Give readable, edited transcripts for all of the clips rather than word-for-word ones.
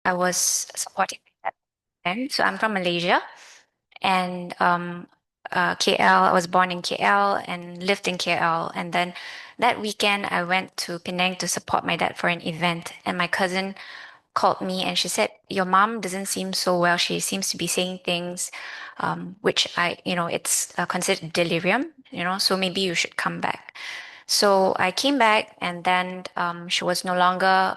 I was supporting my dad then. So I'm from Malaysia, and KL. I was born in KL and lived in KL. And then that weekend, I went to Penang to support my dad for an event. And my cousin called me and she said, "Your mom doesn't seem so well. She seems to be saying things, which it's considered delirium, so maybe you should come back." So I came back, and then she was no longer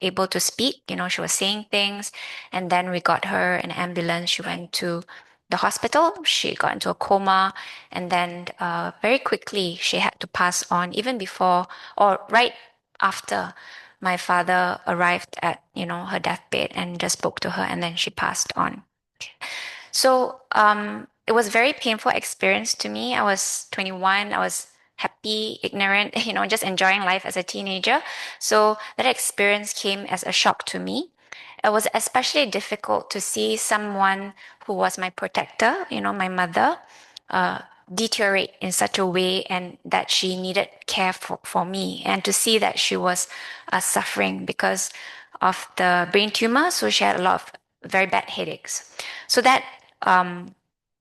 able to speak. She was saying things. And then we got her an ambulance. She went to the hospital. She got into a coma. And then very quickly, she had to pass on, even before or right after my father arrived at, her deathbed and just spoke to her, and then she passed on. So it was a very painful experience to me. I was 21. I was happy, ignorant, just enjoying life as a teenager. So that experience came as a shock to me. It was especially difficult to see someone who was my protector, my mother, uh, deteriorate in such a way, and that she needed care for me, and to see that she was suffering because of the brain tumor. So she had a lot of very bad headaches. So that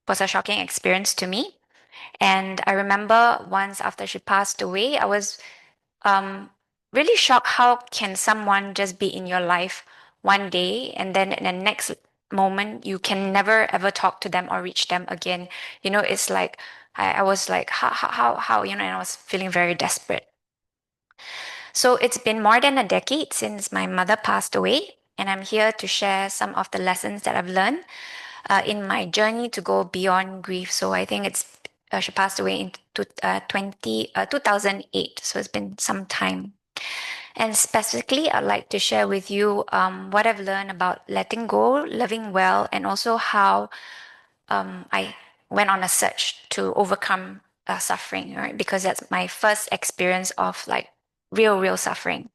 was a shocking experience to me. And I remember once after she passed away, I was um, really shocked. How can someone just be in your life one day, and then in the next moment you can never ever talk to them or reach them again? It's like I was like, how, and I was feeling very desperate. So it's been more than a decade since my mother passed away, and I'm here to share some of the lessons that I've learned in my journey to go beyond grief. So I think she passed away in 2008. So it's been some time. And specifically, I'd like to share with you what I've learned about letting go, living well, and also how I went on a search to overcome suffering, right? Because that's my first experience of like real suffering.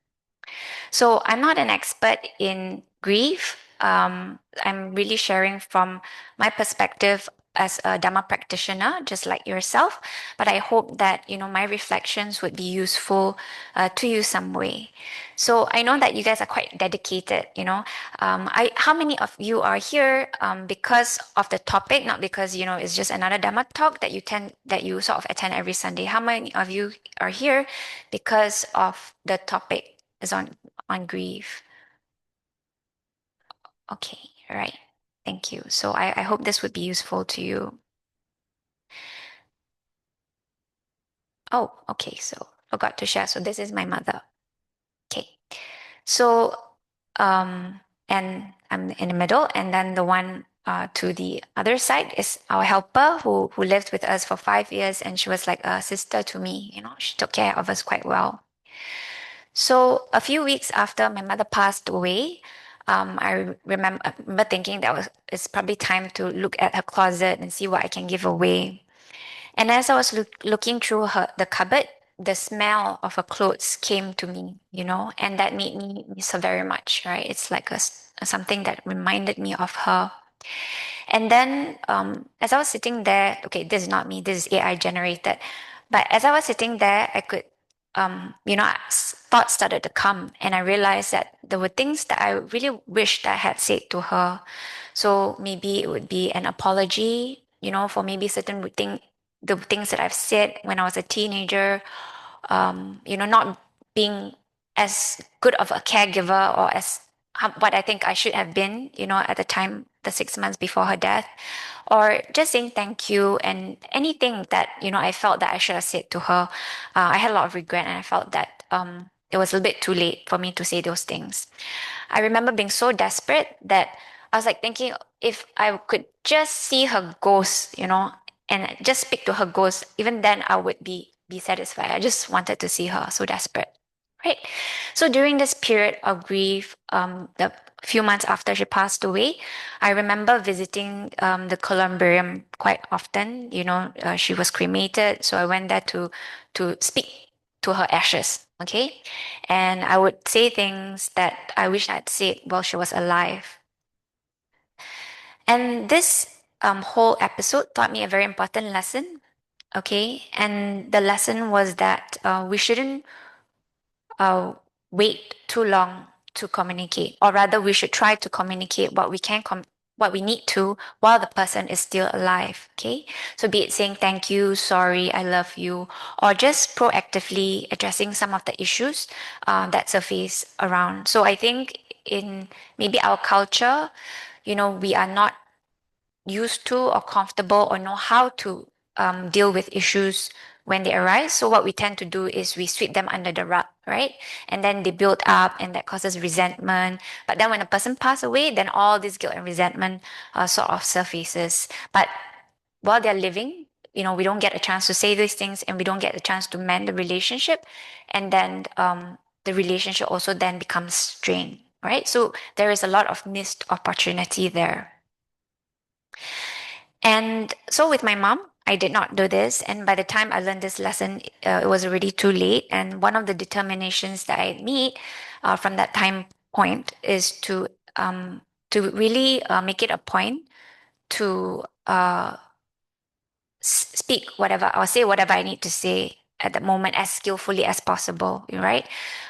So I'm not an expert in grief. I'm really sharing from my perspective as a Dhamma practitioner, just like yourself. But I hope that, my reflections would be useful to you some way. So I know that you guys are quite dedicated, how many of you are here because of the topic, not because, it's just another Dhamma talk that you sort of attend every Sunday? How many of you are here because of the topic is on grief? Okay, all right. Thank you. So I hope this would be useful to you. Oh, okay. So forgot to share. So this is my mother. Okay. So and I'm in the middle, and then the one to the other side is our helper who lived with us for 5 years, and she was like a sister to me. She took care of us quite well. So a few weeks after my mother passed away, I remember thinking it's probably time to look at her closet and see what I can give away. And as I was looking through the cupboard, the smell of her clothes came to me, and that made me miss her very much, right? It's like something that reminded me of her. And then as I was sitting there, okay, this is not me, this is AI generated. But as I was sitting there, I could, thoughts started to come, and I realized that there were things that I really wished I had said to her. So maybe it would be an apology, for maybe the things that I've said when I was a teenager, not being as good of a caregiver or as what I think I should have been, at the time, the 6 months before her death, or just saying thank you and anything that, I felt that I should have said to her. I had a lot of regret, and I felt that it was a little bit too late for me to say those things. I remember being so desperate that I was like thinking, if I could just see her ghost, and just speak to her ghost, even then I would be satisfied. I just wanted to see her, so desperate. Right. So during this period of grief, the few months after she passed away, I remember visiting the columbarium quite often. She was cremated, so I went there to speak to her ashes. Okay, and I would say things that I wish I'd said while she was alive. And this whole episode taught me a very important lesson. Okay, and the lesson was that we shouldn't uh, wait too long to communicate, or rather we should try to communicate what we can what we need to while the person is still alive. Okay, so be it saying thank you, sorry, I love you, or just proactively addressing some of the issues that surface around. So I think in maybe our culture, we are not used to or comfortable or know how to deal with issues when they arise. So what we tend to do is we sweep them under the rug, right? And then they build up, and that causes resentment. But then when a person passes away, then all this guilt and resentment sort of surfaces. But while they're living, we don't get a chance to say these things, and we don't get a chance to mend the relationship. And then the relationship also then becomes strained, right? So there is a lot of missed opportunity there. And so with my mom, I did not do this. And by the time I learned this lesson, it was already too late. And one of the determinations that I made from that time point is to really make it a point to speak whatever or say whatever I need to say at the moment as skillfully as possible, right?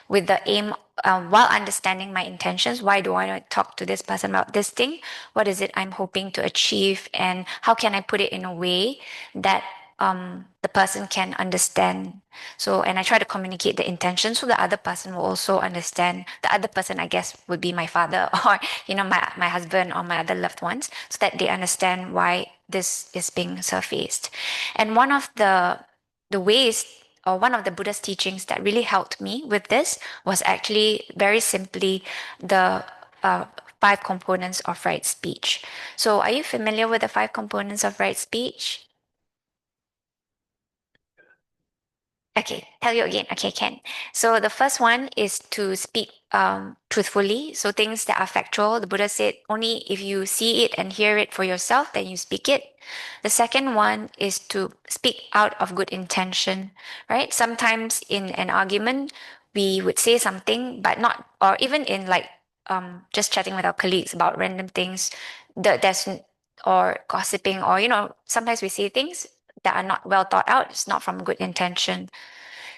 With the aim, while understanding my intentions, why do I want to talk to this person about this thing? What is it I'm hoping to achieve? And how can I put it in a way that the person can understand? So, and I try to communicate the intention so the other person will also understand. The other person, I guess, would be my father or, my husband or my other loved ones, so that they understand why this is being surfaced. And one of the ways, or one of the Buddha's teachings that really helped me with this was actually very simply the five components of right speech. So are you familiar with the five components of right speech? Okay, tell you again. Okay, can. So the first one is to speak truthfully. So things that are factual. The Buddha said only if you see it and hear it for yourself, then you speak it. The second one is to speak out of good intention, right? Sometimes in an argument, we would say something, but not, or even in like just chatting with our colleagues about random things, there's or gossiping, or sometimes we say things that are not well thought out. It's not from good intention.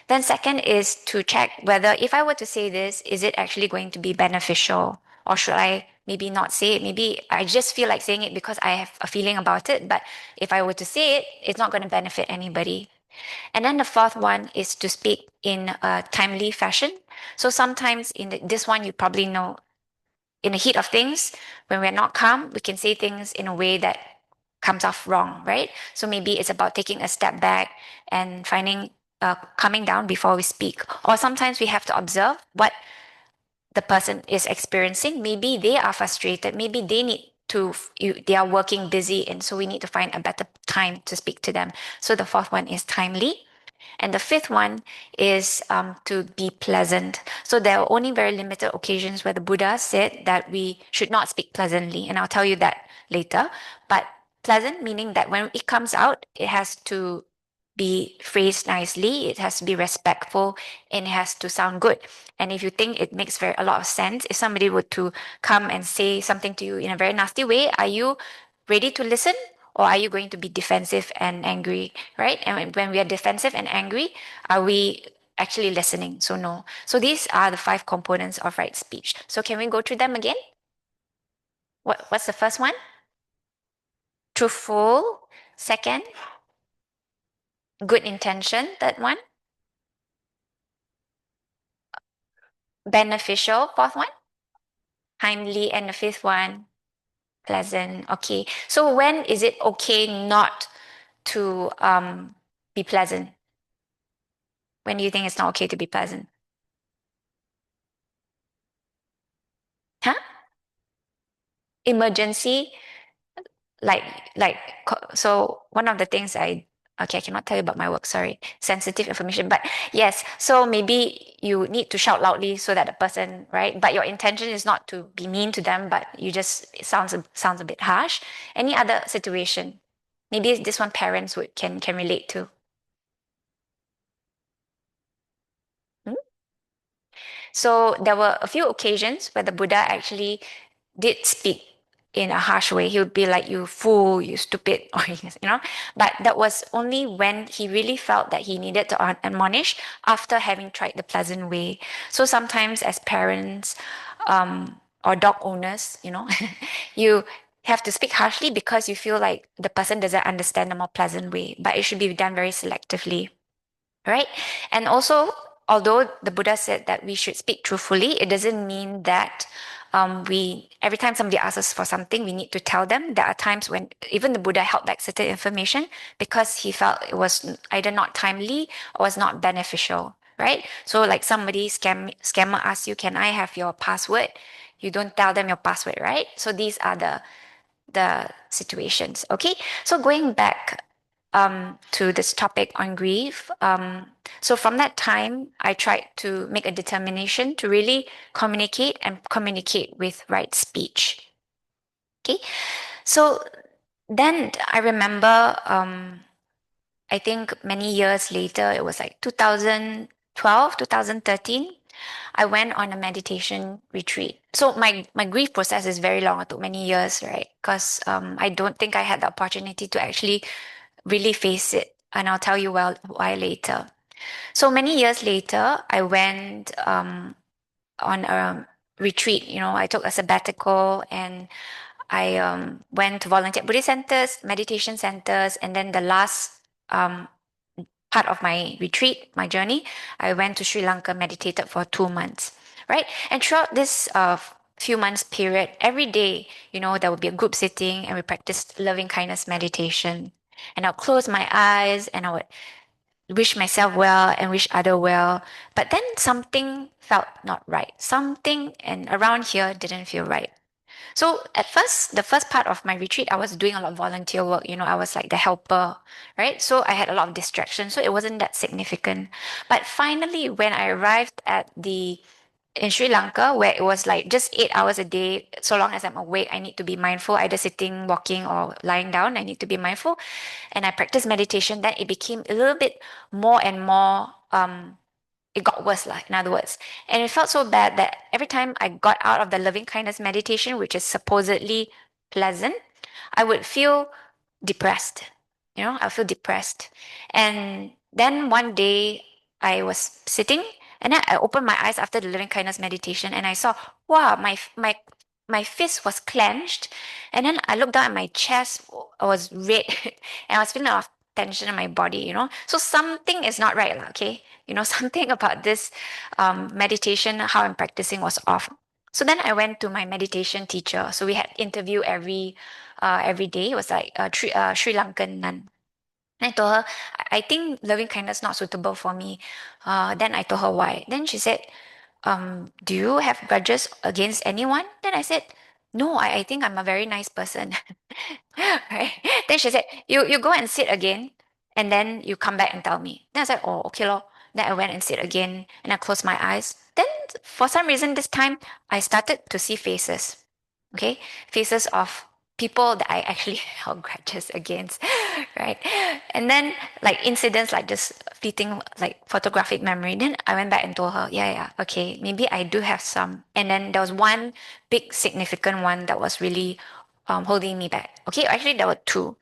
Then second is to check whether if I were to say this, is it actually going to be beneficial? Or should I maybe not say it? Maybe I just feel like saying it because I have a feeling about it. But if I were to say it, it's not going to benefit anybody. And then the fourth one is to speak in a timely fashion. So sometimes this one, you probably know, in the heat of things, when we're not calm, we can say things in a way that comes off wrong, right? So maybe it's about taking a step back and finding coming down before we speak. Or sometimes we have to observe what the person is experiencing. Maybe they are frustrated. Maybe they need to, they are working busy. And so we need to find a better time to speak to them. So the fourth one is timely. And the fifth one is to be pleasant. So there are only very limited occasions where the Buddha said that we should not speak pleasantly. And I'll tell you that later. But pleasant meaning that when it comes out, it has to be phrased nicely, it has to be respectful, and it has to sound good. And if you think it makes a lot of sense, if somebody were to come and say something to you in a very nasty way, are you ready to listen? Or are you going to be defensive and angry, right? And when we are defensive and angry, are we actually listening? So no. So these are the five components of right speech. So can we go through them again? What's the first one? Truthful. Second, good intention. Third one, beneficial. Fourth one, timely. And the fifth one, pleasant. Okay. So when is it okay not to be pleasant? When do you think it's not okay to be pleasant? Huh? Emergency, like so one of the things I cannot tell you about my work, sorry, sensitive information, but yes, so maybe you need to shout loudly so that the person, right, but your intention is not to be mean to them, but it sounds a bit harsh. Any other situation, maybe this one parents would can relate to. Hmm? So there were a few occasions where the Buddha actually did speak in a harsh way. He would be like, you fool, you stupid, or But that was only when he really felt that he needed to admonish after having tried the pleasant way. So sometimes as parents, or dog owners, you have to speak harshly because you feel like the person doesn't understand the more pleasant way, but it should be done very selectively. Right? And also, although the Buddha said that we should speak truthfully, it doesn't mean that we every time somebody asks us for something, we need to tell them. There are times when even the Buddha held back certain information because he felt it was either not timely or was not beneficial. Right? So, like somebody scammer asks you, "Can I have your password?" You don't tell them your password, right? So these are the situations. Okay, so going back to this topic on grief. So from that time, I tried to make a determination to really communicate and communicate with right speech. Okay, so then I remember, I think many years later, it was like 2012, 2013. I went on a meditation retreat. So my grief process is very long. It took many years, right? Because I don't think I had the opportunity to actually really face it. And I'll tell you why later. So many years later, I went on a retreat. I took a sabbatical and I went to volunteer at Buddhist centers, meditation centers, and then the last part of my retreat, my journey, I went to Sri Lanka, meditated for 2 months, right? And throughout this few months period, every day, there would be a group sitting and we practiced loving kindness meditation. And I'll close my eyes and I would wish myself well and wish other well. But then something felt not right. Something and around here didn't feel right. So at first, the first part of my retreat, I was doing a lot of volunteer work. I was like the helper, right? So I had a lot of distraction. So it wasn't that significant. But finally, when I arrived in Sri Lanka, where it was like just 8 hours a day, so long as I'm awake, I need to be mindful, either sitting, walking, or lying down. I need to be mindful. And I practiced meditation. Then it became a little bit more and more it got worse, in other words. And it felt so bad that every time I got out of the loving kindness meditation, which is supposedly pleasant, I would feel depressed. I feel depressed. And then one day I was sitting and then I opened my eyes after the loving kindness meditation and I saw, wow, my fist was clenched. And then I looked down at my chest was red and I was feeling a lot of tension in my body. So something is not right, okay? Something about this meditation, how I'm practicing was off. So then I went to my meditation teacher. So we had interview every day. It was like a Sri Lankan nun. And I told her, I think loving kindness not suitable for me. Then I told her why. Then she said, do you have grudges against anyone? Then I said, no, I think I'm a very nice person. Right? Then she said, you go and sit again, and then you come back and tell me. Then I said, oh, okay, lor. Then I went and sit again, and I closed my eyes. Then for some reason this time I started to see faces. Okay, faces of people that I actually held grudges against, right? And then like incidents like just fleeting like photographic memory. Then I went back and told her, yeah, okay, maybe I do have some. And then there was one big significant one that was really holding me back. Okay, actually there were two.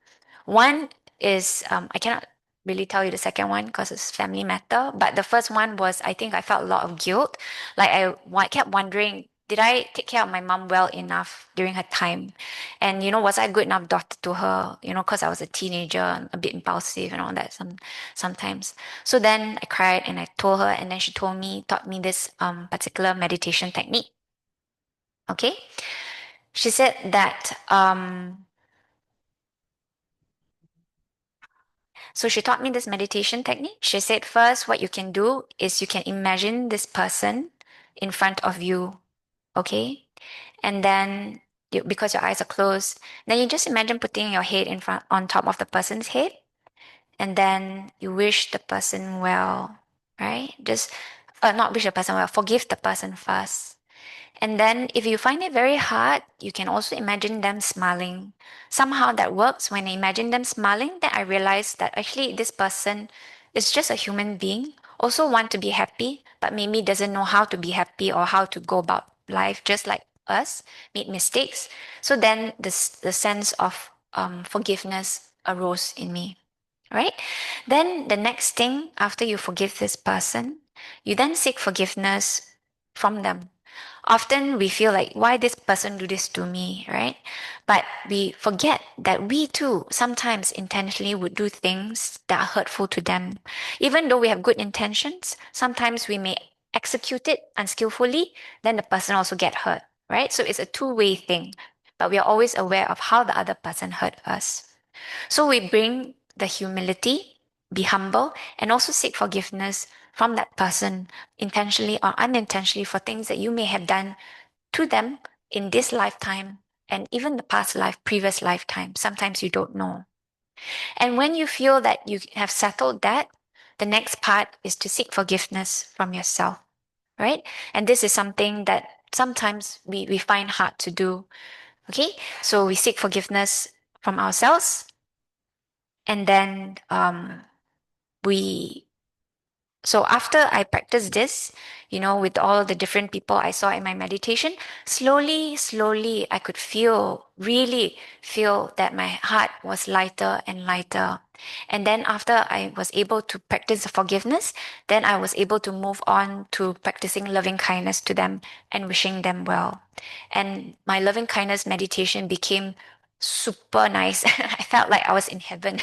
One is I cannot really tell you the second one because it's family matter. But the first one was I think I felt a lot of guilt. Like I kept wondering, did I take care of my mom well enough during her time? And was I a good enough daughter to her? Because I was a teenager, and a bit impulsive and all that sometimes. So then I cried and I told her, and then she taught me this particular meditation technique. Okay, she said that so she taught me this meditation technique. She said, first, what you can do is you can imagine this person in front of you, okay? And then because your eyes are closed, then you just imagine putting your head in front on top of the person's head, and then you wish the person well, right? Just not wish the person well, forgive the person first. And then if you find it very hard, you can also imagine them smiling. Somehow that works. When I imagine them smiling, then I realize that actually this person is just a human being, also want to be happy, but maybe doesn't know how to be happy or how to go about life, just like us, made mistakes. So then the sense of forgiveness arose in me, right? Then the next thing, after you forgive this person, you then seek forgiveness from them. Often we feel like, why this person do this to me, right? But we forget that we too sometimes intentionally would do things that are hurtful to them. Even though we have good intentions, sometimes we may execute it unskillfully, then the person also get hurt, right? So it's a two-way thing, but we are always aware of how the other person hurt us. So we bring the humility, be humble, and also seek forgiveness from that person, intentionally or unintentionally, for things that you may have done to them in this lifetime and even the past life, previous lifetime. Sometimes you don't know. And when you feel that you have settled that, the next part is to seek forgiveness from yourself, right? And this is something that sometimes we find hard to do. Okay, so we seek forgiveness from ourselves, and then we so after I practiced this, with all the different people I saw in my meditation, slowly I could really feel that my heart was lighter and lighter. And then after I was able to practice the forgiveness, then I was able to move on to practicing loving kindness to them and wishing them well. And my loving kindness meditation became super nice. I felt like I was in heaven.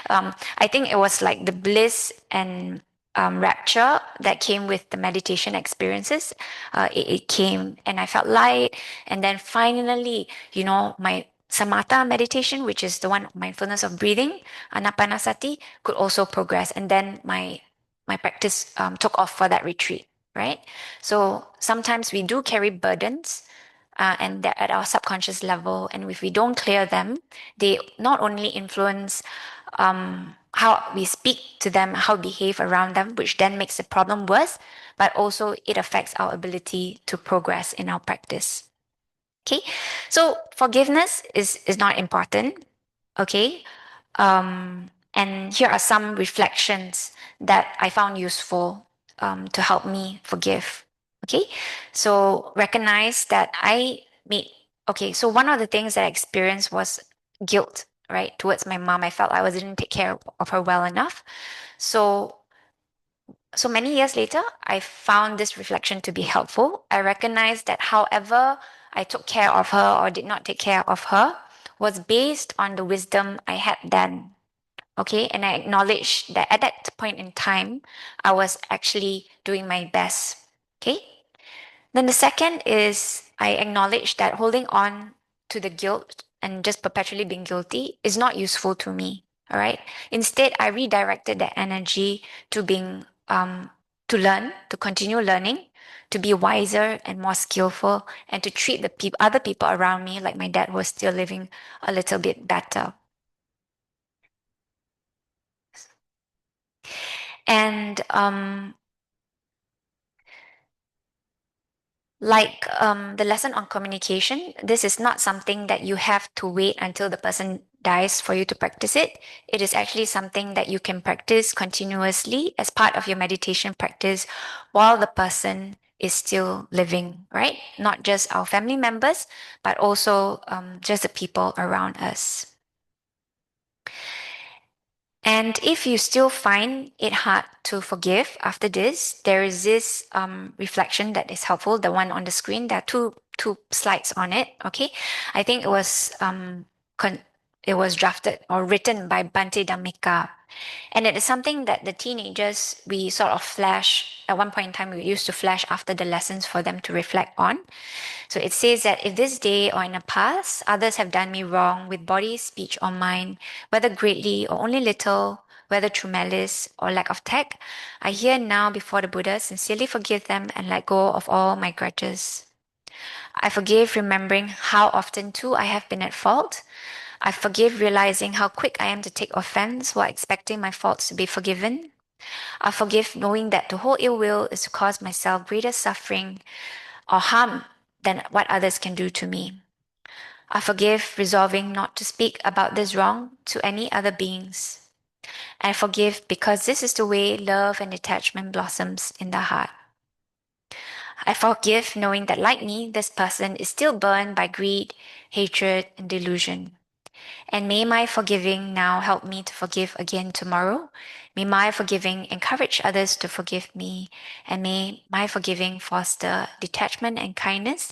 I think it was like the bliss and rapture that came with the meditation experiences. It came and I felt light. And then finally, my samatha meditation, which is the one mindfulness of breathing, anapanasati, could also progress. And then my practice took off for that retreat, right? So sometimes we do carry burdens. And they're at our subconscious level, and if we don't clear them, they not only influence how we speak to them, how we behave around them, which then makes the problem worse, but also it affects our ability to progress in our practice. Okay, so forgiveness is not important. Okay, and here are some reflections that I found useful to help me forgive. Okay, so recognize that so one of the things that I experienced was guilt, right, towards my mom. I felt I didn't take care of her well enough. So many years later, I found this reflection to be helpful. I recognized that however I took care of her or did not take care of her was based on the wisdom I had then. Okay, and I acknowledged that at that point in time, I was actually doing my best. Okay, then the second is I acknowledge that holding on to the guilt and just perpetually being guilty is not useful to me. All right. Instead, I redirected that energy to being to learn, to continue learning, to be wiser and more skillful, and to treat the other people around me like my dad was still living a little bit better. And like the lesson on communication, this is not something that you have to wait until the person dies for you to practice it. It is actually something that you can practice continuously as part of your meditation practice while the person is still living, right? Not just our family members, but also just the people around us. And if you still find it hard to forgive after this, there is this reflection that is helpful. The one on the screen, there are two slides on it. Okay, I think it was drafted or written by Bhante Dhammika, and it is something that the teenagers we sort of flash at one point in time. We used to flash after the lessons for them to reflect on. So it says that if this day or in the past others have done me wrong with body, speech, or mind, whether greatly or only little, whether through malice or lack of tact, I here now before the Buddha sincerely forgive them and let go of all my grudges. I forgive remembering how often too I have been at fault. I forgive realizing how quick I am to take offense while expecting my faults to be forgiven. I forgive knowing that to hold ill will is to cause myself greater suffering or harm than what others can do to me. I forgive resolving not to speak about this wrong to any other beings. I forgive because this is the way love and detachment blossoms in the heart. I forgive knowing that, like me, this person is still burned by greed, hatred, and delusion. And may my forgiving now help me to forgive again tomorrow. May my forgiving encourage others to forgive me. And may my forgiving foster detachment and kindness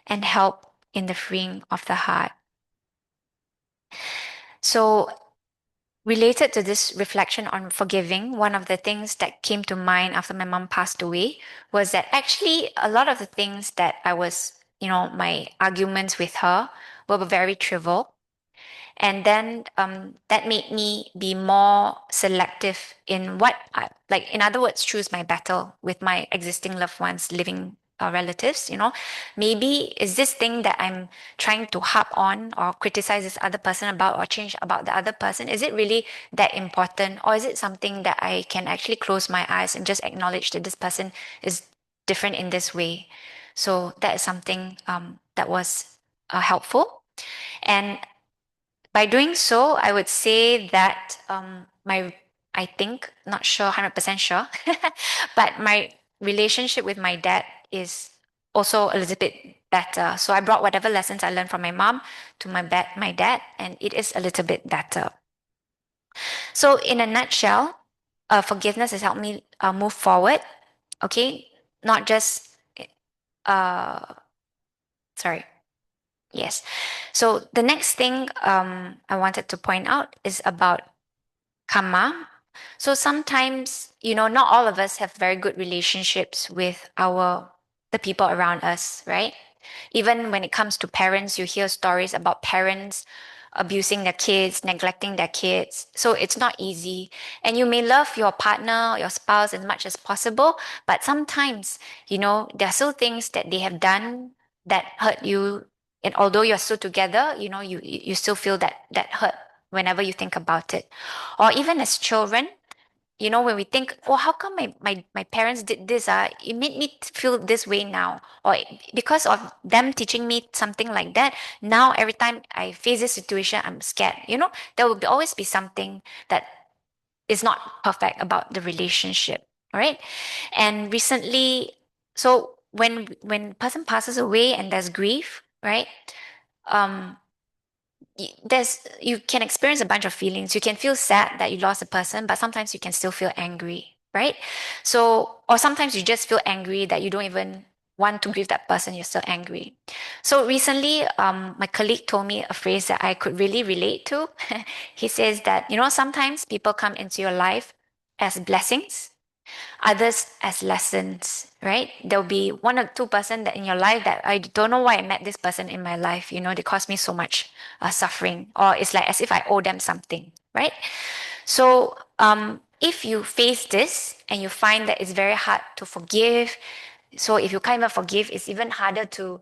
and help in the freeing of the heart. So, related to this reflection on forgiving, one of the things that came to mind after my mom passed away was that actually a lot of the things that I was, my arguments with her were very trivial. And then that made me be more selective in like, in other words, choose my battle with my existing loved ones, living relatives. Maybe is this thing that I'm trying to harp on or criticize this other person about or change about the other person, is it really that important? Or is it something that I can actually close my eyes and just acknowledge that this person is different in this way? So that is something that was helpful. And by doing so, I would say that I think, not sure, 100% sure, but my relationship with my dad is also a little bit better. So I brought whatever lessons I learned from my mom to my dad, and it is a little bit better. So in a nutshell, forgiveness has helped me move forward. Okay, not just uh, sorry. Yes. So the next thing I wanted to point out is about Kamma. So sometimes, not all of us have very good relationships with the people around us, right? Even when it comes to parents, you hear stories about parents abusing their kids, neglecting their kids. So it's not easy. And you may love your partner, your spouse as much as possible, but sometimes, there are still things that they have done that hurt you. And although you're still together, you still feel that hurt whenever you think about it. Or even as children, when we think, oh, how come my parents did this? It made me feel this way now. Or because of them teaching me something like that, now every time I face this situation, I'm scared. There will always be something that is not perfect about the relationship. All right. And recently, so when person passes away and there's grief, right? Um, you can experience a bunch of feelings. You can feel sad that you lost a person, but sometimes you can still feel angry, right? So, or sometimes you just feel angry that you don't even want to grieve that person, you're still angry. So recently, my colleague told me a phrase that I could really relate to. He says that, sometimes people come into your life as blessings, others as lessons, right? There'll be one or two person that in your life that I don't know why I met this person in my life. They caused me so much suffering, or it's like as if I owe them something, right? So if you face this and you find that it's very hard to forgive, so if you can't even forgive, it's even harder to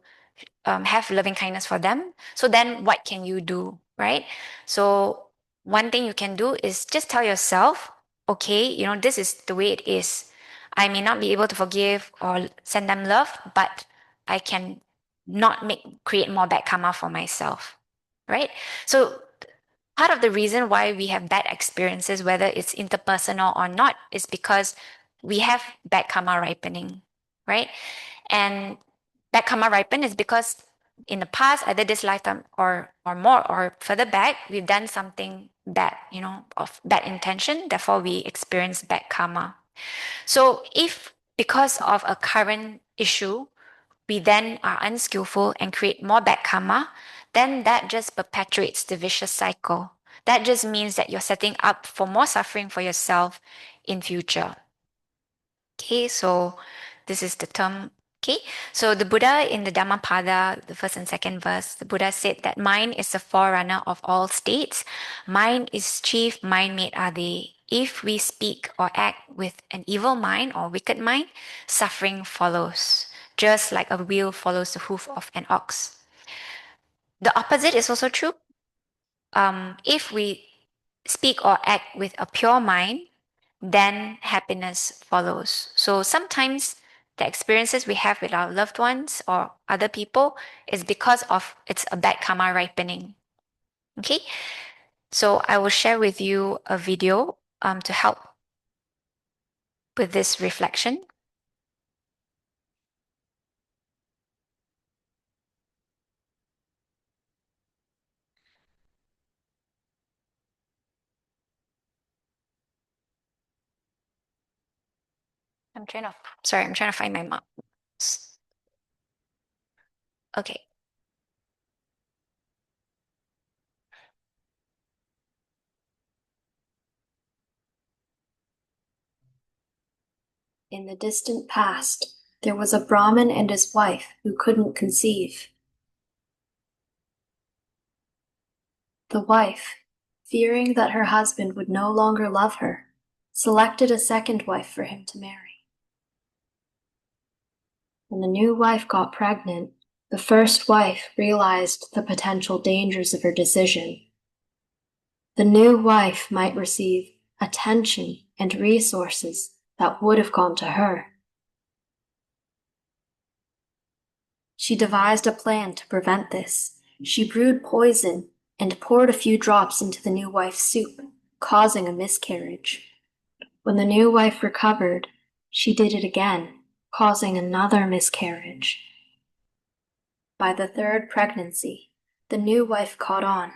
have loving kindness for them. So then what can you do, right? So one thing you can do is just tell yourself, okay, this is the way it is. I may not be able to forgive or send them love, but I can not create more bad karma for myself, right? So part of the reason why we have bad experiences, whether it's interpersonal or not, is because we have bad karma ripening, right? And bad karma ripen is because in the past, either this lifetime or more or further back, we've done something bad, of bad intention. Therefore, we experience bad karma. So if because of a current issue, we then are unskillful and create more bad karma, then that just perpetuates the vicious cycle. That just means that you're setting up for more suffering for yourself in future. Okay, so this is the term. Okay, so the Buddha in the Dhammapada, the first and second verse, the Buddha said that mind is the forerunner of all states. Mind is chief, mind made are they. If we speak or act with an evil mind or wicked mind, suffering follows, just like a wheel follows the hoof of an ox. The opposite is also true. If we speak or act with a pure mind, then happiness follows. So sometimes the experiences we have with our loved ones or other people is because of it's a bad karma ripening. Okay, so I will share with you a video to help with this reflection. I'm trying to find my mouse. Okay. In the distant past, there was a Brahmin and his wife who couldn't conceive. The wife, fearing that her husband would no longer love her, selected a second wife for him to marry. When the new wife got pregnant, the first wife realized the potential dangers of her decision. The new wife might receive attention and resources that would have gone to her. She devised a plan to prevent this. She brewed poison and poured a few drops into the new wife's soup, causing a miscarriage. When the new wife recovered, she did it again, causing another miscarriage. By the third pregnancy, the new wife caught on.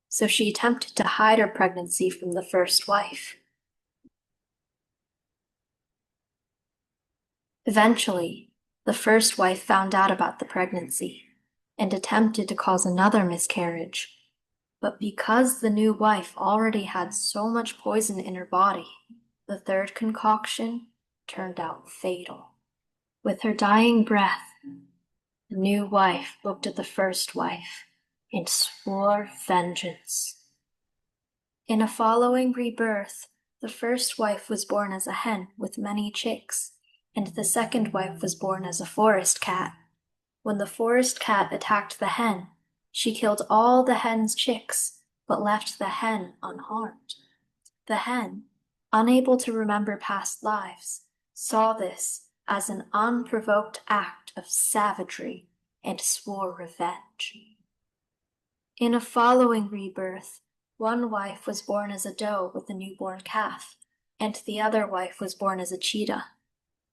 So she attempted to hide her pregnancy from the first wife. Eventually, the first wife found out about the pregnancy and attempted to cause another miscarriage. But because the new wife already had so much poison in her body, the third concoction turned out fatal. With her dying breath, the new wife looked at the first wife and swore vengeance. In a following rebirth, the first wife was born as a hen with many chicks, and the second wife was born as a forest cat. When the forest cat attacked the hen, she killed all the hen's chicks, but left the hen unharmed. The hen, unable to remember past lives, saw this as an unprovoked act of savagery and swore revenge. In a following rebirth, one wife was born as a doe with a newborn calf, and the other wife was born as a cheetah.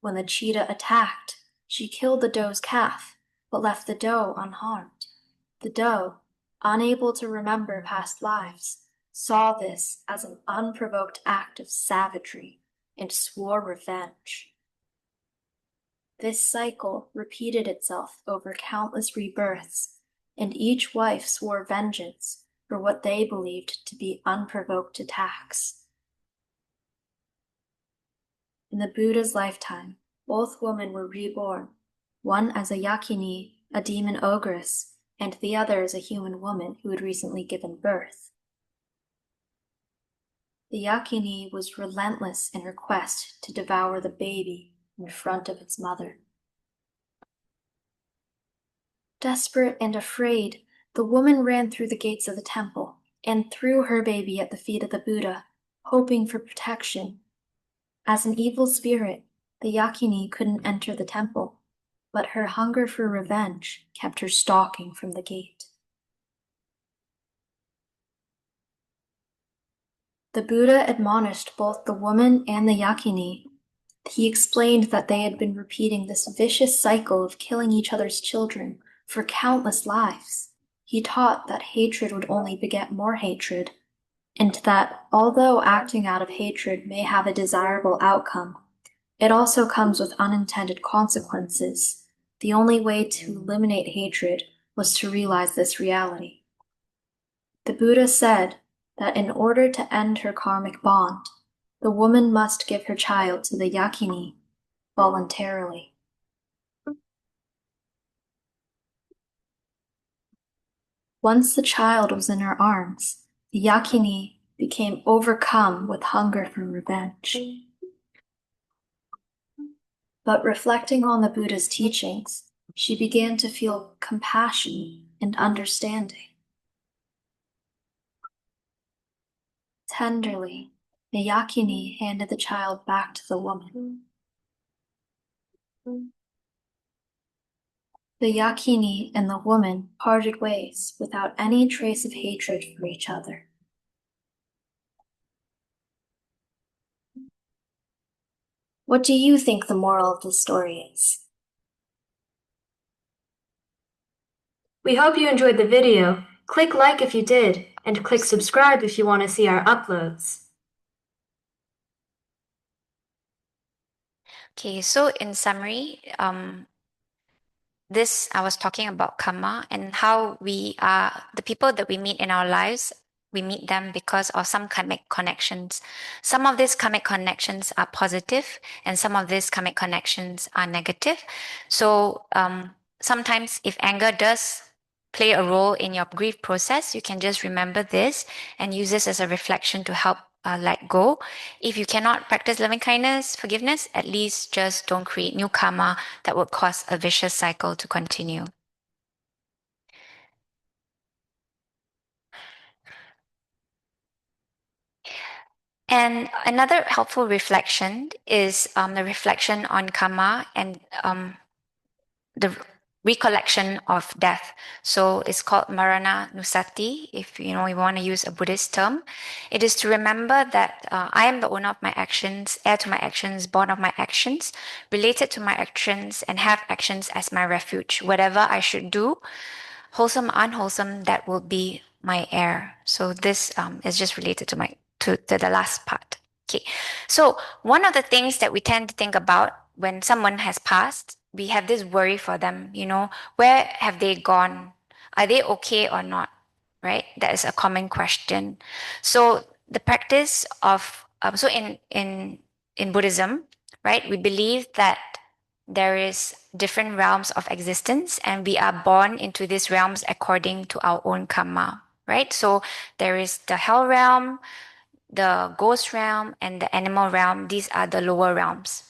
When the cheetah attacked, she killed the doe's calf, but left the doe unharmed. The doe, unable to remember past lives, saw this as an unprovoked act of savagery and swore revenge. This cycle repeated itself over countless rebirths, and each wife swore vengeance for what they believed to be unprovoked attacks. In the Buddha's lifetime, both women were reborn, one as a yakini, a demon ogress, and the other as a human woman who had recently given birth. The yakini was relentless in her quest to devour the baby in front of its mother. Desperate and afraid, the woman ran through the gates of the temple and threw her baby at the feet of the Buddha, hoping for protection. As an evil spirit, the yakini couldn't enter the temple, but her hunger for revenge kept her stalking from the gate. The Buddha admonished both the woman and the yakini. He explained that they had been repeating this vicious cycle of killing each other's children for countless lives. He taught that hatred would only beget more hatred, and that although acting out of hatred may have a desirable outcome, it also comes with unintended consequences. The only way to eliminate hatred was to realize this reality. The Buddha said that in order to end her karmic bond, the woman must give her child to the yakini voluntarily. Once the child was in her arms, the yakini became overcome with hunger for revenge. But reflecting on the Buddha's teachings, she began to feel compassion and understanding. Tenderly, the yakini handed the child back to the woman. The yakini and the woman parted ways without any trace of hatred for each other. What do you think the moral of this story is? We hope you enjoyed the video. Click like if you did, and click subscribe if you want to see our uploads. Okay, so in summary, this I was talking about karma and how we are the people that we meet in our lives. We meet them because of some karmic connections. Some of these karmic connections are positive, and some of these karmic connections are negative. So sometimes, if anger does play a role in your grief process, you can just remember this and use this as a reflection to help let go. If you cannot practice loving kindness, forgiveness, at least just don't create new karma that would cause a vicious cycle to continue. And another helpful reflection is the reflection on karma and the recollection of death. So it's called Marana Nusati, if you want to use a Buddhist term. It is to remember that I am the owner of my actions, heir to my actions, born of my actions, related to my actions, and have actions as my refuge. Whatever I should do, wholesome, unwholesome, that will be my heir. So this is just related to the last part. Okay. So one of the things that we tend to think about when someone has passed, we have this worry for them, where have they gone? Are they okay or not? Right? That is a common question. So the practice of so in Buddhism, right, we believe that there is different realms of existence and we are born into these realms according to our own karma, right? So there is the hell realm, the ghost realm, and the animal realm. These are the lower realms,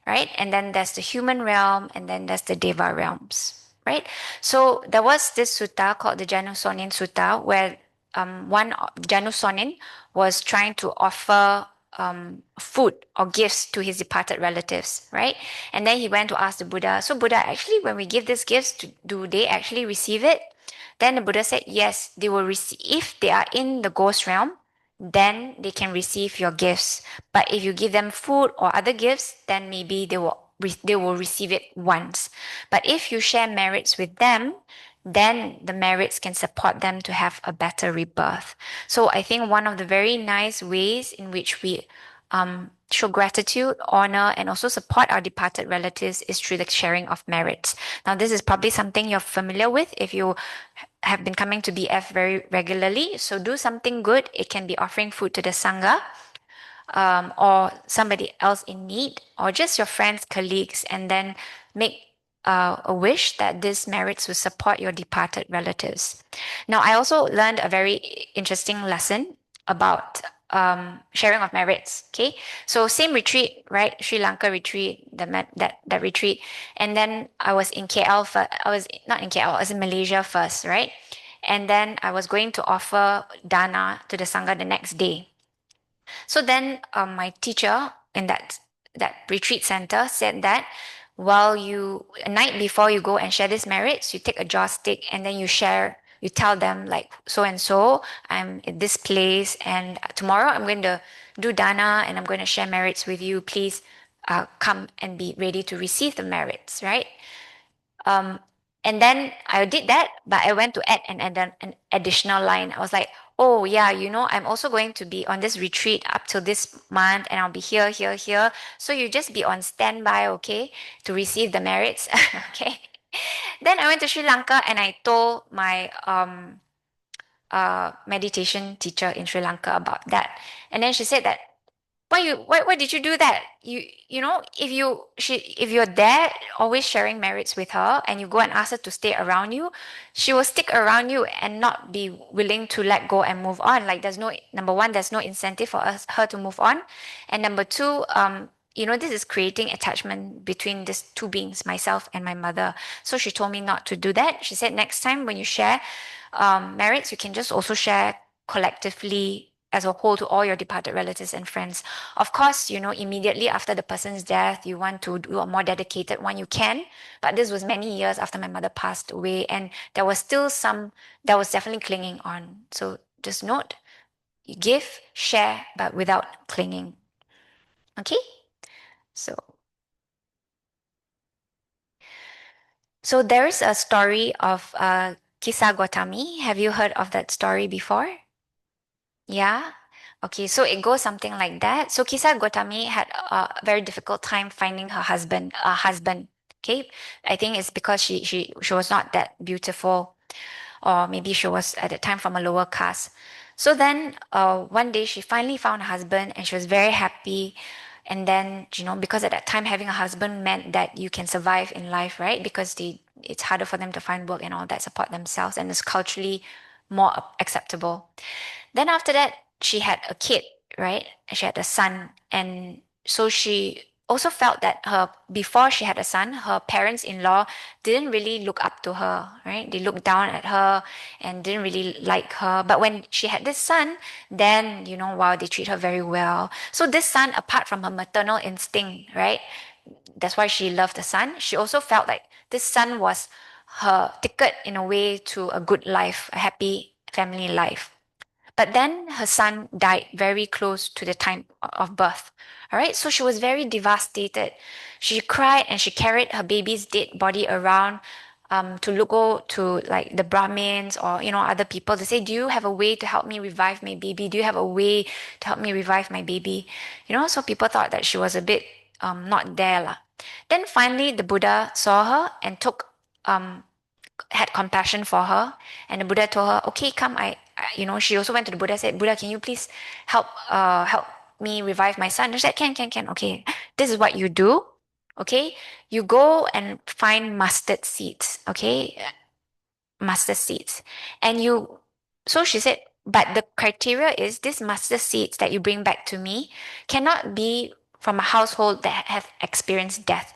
right? And then there's the human realm, and then there's the deva realms, right? So there was this sutta called the Janusonin Sutta, where Janusonin was trying to offer food or gifts to his departed relatives, right? And then he went to ask the Buddha, so Buddha, actually, when we give these gifts, do they actually receive it? Then the Buddha said, yes, they will receive. If they are in the ghost realm, then they can receive your gifts. But if you give them food or other gifts, then maybe they will receive it once. But if you share merits with them, then the merits can support them to have a better rebirth. So I think one of the very nice ways in which we show gratitude, honor, and also support our departed relatives is through the sharing of merits. Now, this is probably something you're familiar with if you have been coming to BF very regularly. So do something good. It can be offering food to the Sangha, or somebody else in need, or just your friends, colleagues, and then make a wish that these merits will support your departed relatives. Now, I also learned a very interesting lesson about sharing of merits. Okay, so same retreat, right? Sri Lanka retreat, that retreat, and then I was in KL. I was not in KL. I was in Malaysia first, right? And then I was going to offer dana to the sangha the next day. So then my teacher in that retreat center said that while a night before you go and share these merits, you take a joss stick and then you tell them like, so and so, I'm in this place and tomorrow I'm going to do dana and I'm going to share merits with you. Please come and be ready to receive the merits, right? Um, and then I did that, but I went to add an additional line. I was like, oh yeah, I'm also going to be on this retreat up till this month and I'll be here, here, here. So you just be on standby, okay, to receive the merits. Okay. Then I went to Sri Lanka and I told my meditation teacher in Sri Lanka about that. And then she said that why did you do that? If you're there always sharing merits with her and you go and ask her to stay around you, she will stick around you and not be willing to let go and move on. Like there's no number one, there's no incentive for her to move on. And number two, this is creating attachment between these two beings, myself and my mother. So she told me not to do that. She said next time when you share merits, you can just also share collectively as a whole to all your departed relatives and friends. Of course, immediately after the person's death, you want to do a more dedicated one, you can. But this was many years after my mother passed away, and there was still some that was definitely clinging on. So just note, you give, share, but without clinging. Okay? So there's a story of Kisah Gotami. Have you heard of that story before? Yeah. Okay, so it goes something like that. So Kisa Gotami had a very difficult time finding her husband. Okay, I think it's because she was not that beautiful, or maybe she was at the time from a lower caste. So then, one day she finally found a husband, and she was very happy. And then, because at that time having a husband meant that you can survive in life, right? Because it's harder for them to find work and all that, support themselves, and it's culturally more acceptable. Then after that, she had a kid, right? She had a son. And so she also felt that before she had a son, her parents-in-law didn't really look up to her, right? They looked down at her and didn't really like her. But when she had this son, then, wow, they treat her very well. So this son, apart from her maternal instinct, right? That's why she loved the son. She also felt like this son was her ticket in a way to a good life, a happy family life. But then her son died very close to the time of birth. All right. So she was very devastated. She cried and she carried her baby's dead body around go to like the Brahmins or, other people to say, do you have a way to help me revive my baby? Do you have a way to help me revive my baby? So people thought that she was a bit not there. Lah. Then finally, the Buddha saw her and um, had compassion for her, and the Buddha told her, okay, come, she also went to the Buddha, said, Buddha, can you please help me revive my son? And she said, can, okay, this is what you do. Okay, you go and find mustard seeds. Okay, mustard seeds, and so she said, but the criteria is this mustard seeds that you bring back to me cannot be from a household that have experienced death.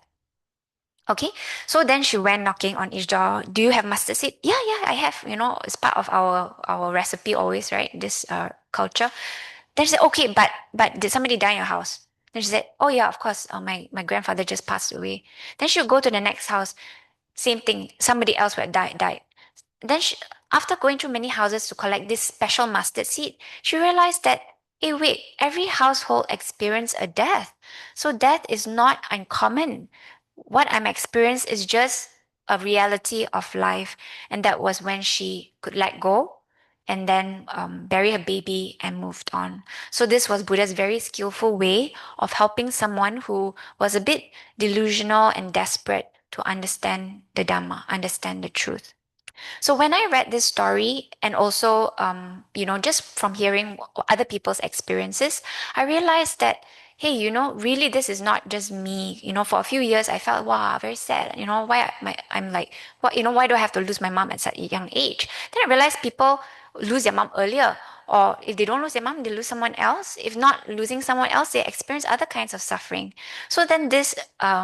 Okay, so then she went knocking on each door. Do you have mustard seed? Yeah, yeah, I have. It's part of our recipe always, right? This culture. Then she said, okay, but did somebody die in your house? Then she said, oh yeah, of course. My grandfather just passed away. Then she'll go to the next house. Same thing. Somebody else would died. Then after going through many houses to collect this special mustard seed, she realized that, hey, wait, every household experienced a death. So death is not uncommon. What I'm experiencing is just a reality of life. And that was when she could let go and then bury her baby and moved on. So this was Buddha's very skillful way of helping someone who was a bit delusional and desperate to understand the Dhamma, understand the truth. So when I read this story and also, just from hearing other people's experiences, I realized that, hey, really this is not just me. For a few years I felt, wow, very sad. I'm like, what, why do I have to lose my mom at such a young age? Then I realized people lose their mom earlier. Or if they don't lose their mom, they lose someone else. If not losing someone else, they experience other kinds of suffering. So then this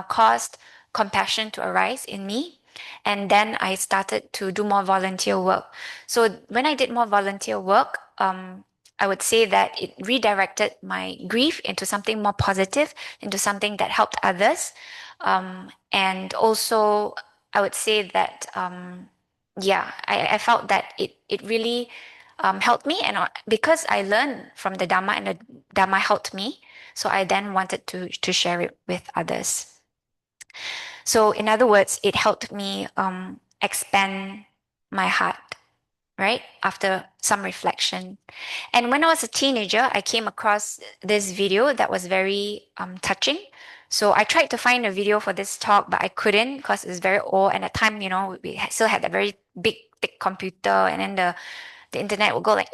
caused compassion to arise in me. And then I started to do more volunteer work. So when I did more volunteer work, I would say that it redirected my grief into something more positive, into something that helped others. And also, I would say that, yeah, I felt that it really helped me. And because I learned from the Dhamma and the Dhamma helped me, so I then wanted to share it with others. So, in other words, it helped me expand my heart, right? After some reflection. And when I was a teenager, I came across this video that was very touching. So I tried to find a video for this talk, but I couldn't because it's very old. And at the time, we still had that very big, thick computer, and then the internet would go like,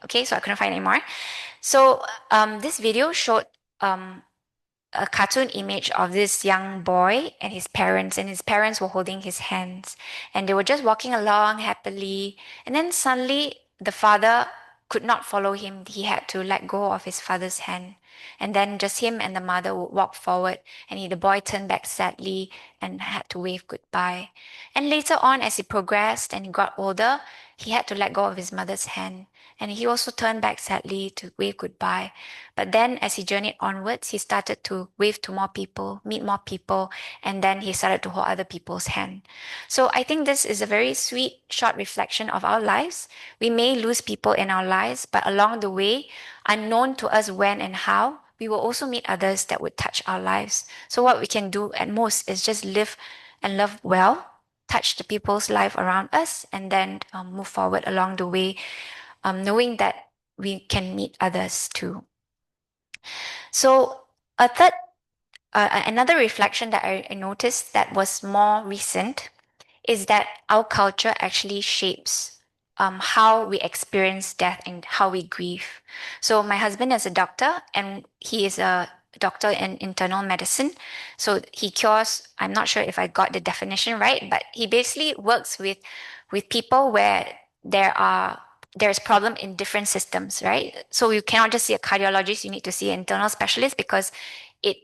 okay, so I couldn't find it anymore. So this video showed a cartoon image of this young boy and his parents were holding his hands, and they were just walking along happily. And then suddenly, the father could not follow him. He had to let go of his father's hand. And then just him and the mother would walk forward, and the boy turned back sadly and had to wave goodbye. And later on, as he progressed and he got older, he had to let go of his mother's hand. And he also turned back sadly to wave goodbye. But then, as he journeyed onwards, he started to wave to more people, meet more people, and then he started to hold other people's hand. So I think this is a very sweet, short reflection of our lives. We may lose people in our lives, but along the way, unknown to us when and how, we will also meet others that would touch our lives. So what we can do at most is just live and love well, touch the people's life around us, and then move forward along the way, knowing that we can meet others too. So a third, another reflection that I noticed that was more recent is that our culture actually shapes how we experience death and how we grieve. So my husband is a doctor and he is a doctor in internal medicine. So he cures, I'm not sure if I got the definition right, but he basically works with people where there's problem in different systems, right? So you cannot just see a cardiologist, you need to see an internal specialist because it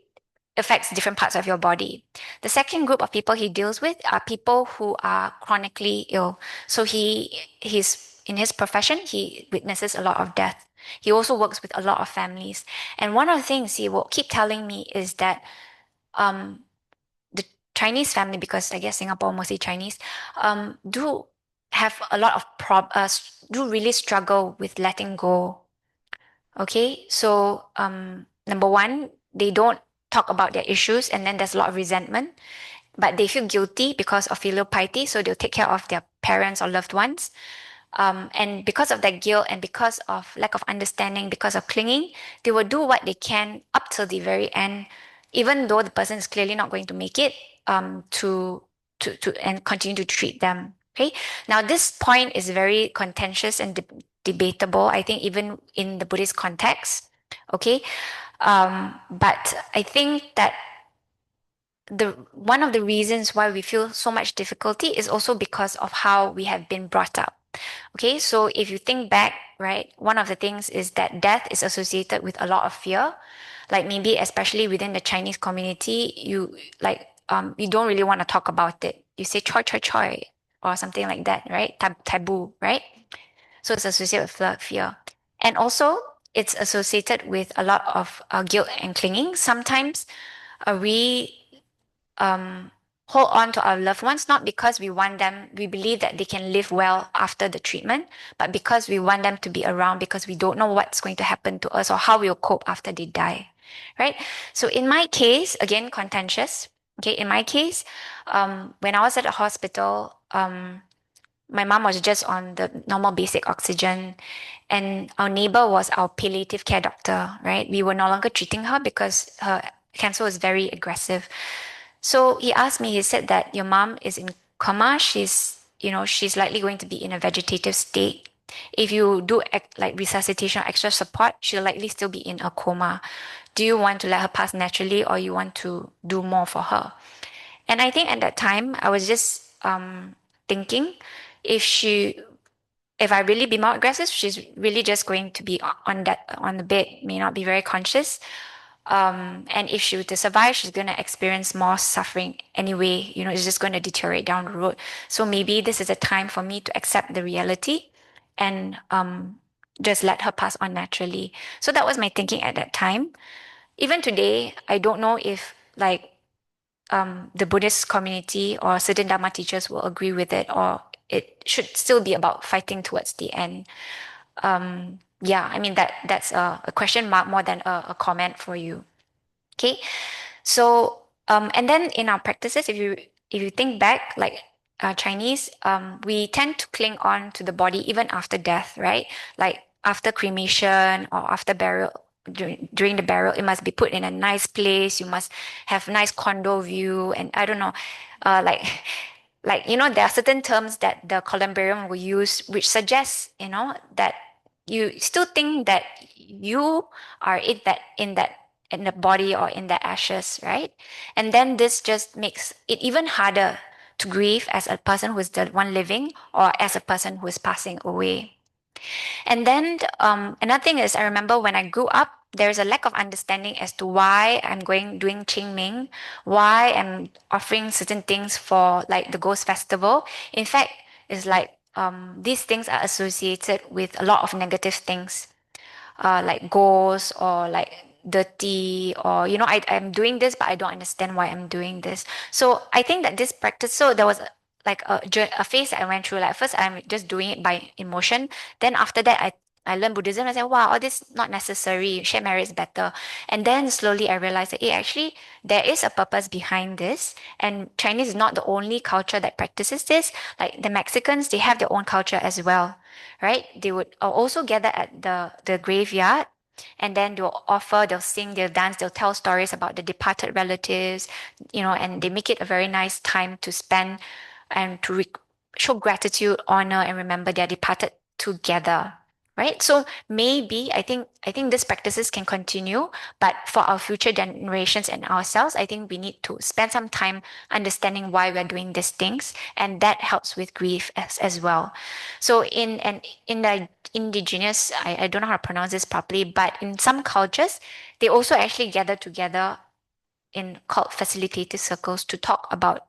affects different parts of your body. The second group of people he deals with are people who are chronically ill. So he's in his profession, he witnesses a lot of death. He also works with a lot of families. And one of the things he will keep telling me is that um, the Chinese family, because I guess Singapore mostly Chinese, do have a lot of do really struggle with letting go. Okay, so number one, they don't talk about their issues, and then there's a lot of resentment, but they feel guilty because of filial piety, so they'll take care of their parents or loved ones. And because of that guilt and because of lack of understanding, because of clinging, they will do what they can up till the very end, even though the person is clearly not going to make it, to and continue to treat them. Okay. Now, this point is very contentious and debatable, I think, even in the Buddhist context. Okay. But I think that the one of the reasons why we feel so much difficulty is also because of how we have been brought up. Okay, so if you think back, right, one of the things is that death is associated with a lot of fear. Like maybe especially within the Chinese community, you don't really want to talk about it. You say choi choi choi or something like that, right? Taboo, right? So it's associated with fear. And also it's associated with a lot of guilt and clinging. Sometimes we um, hold on to our loved ones, not because we want them, we believe that they can live well after the treatment, but because we want them to be around because we don't know what's going to happen to us or how we'll cope after they die, right? So in my case, again, contentious. Okay, in my case, when I was at the hospital, my mom was just on the normal basic oxygen, and our neighbor was our palliative care doctor, right? We were no longer treating her because her cancer was very aggressive. So he asked me, he said that your mom is in coma. She's likely going to be in a vegetative state. If you do like resuscitation or extra support, she'll likely still be in a coma. Do you want to let her pass naturally or you want to do more for her? And I think at that time, I was just thinking if she if I really be more aggressive, she's really just going to be on the bed, may not be very conscious. And if she were to survive, she's going to experience more suffering anyway. It's just going to deteriorate down the road. So maybe this is a time for me to accept the reality and just let her pass on naturally. So that was my thinking at that time. Even today, I don't know if the Buddhist community or certain Dhamma teachers will agree with it, or it should still be about fighting towards the end. Yeah, I mean that's a question mark more than a comment for you. Okay, so and then in our practices, if you think back, like Chinese, we tend to cling on to the body even after death, right? Like after cremation or after burial, during the burial, it must be put in a nice place. You must have nice condo view, and I don't know, like there are certain terms that the columbarium will use, which suggests that you still think that you are in the body or in the ashes, right? And then this just makes it even harder to grieve as a person who is the one living or as a person who is passing away. And then another thing is, I remember when I grew up, there's a lack of understanding as to why I'm doing Qingming, why I'm offering certain things for like the Ghost Festival. In fact, it's like these things are associated with a lot of negative things, like ghosts or like dirty, or I'm doing this, but I don't understand why I'm doing this. So I think that this practice, so there was like a phase that I went through. Like first, I'm just doing it by emotion. Then after that, I learned Buddhism, I said, wow, all this not necessary. Shared marriage is better. And then slowly I realized that actually there is a purpose behind this. And Chinese is not the only culture that practices this. Like the Mexicans, they have their own culture as well, right? They would also gather at the graveyard, and then they'll sing, they'll dance, they'll tell stories about the departed relatives, and they make it a very nice time to spend and to show gratitude, honor, and remember their departed together. Right. So maybe I think these practices can continue, but for our future generations and ourselves, I think we need to spend some time understanding why we're doing these things, and that helps with grief as well. So in the indigenous, I don't know how to pronounce this properly, but in some cultures, they also actually gather together in called facilitated circles to talk about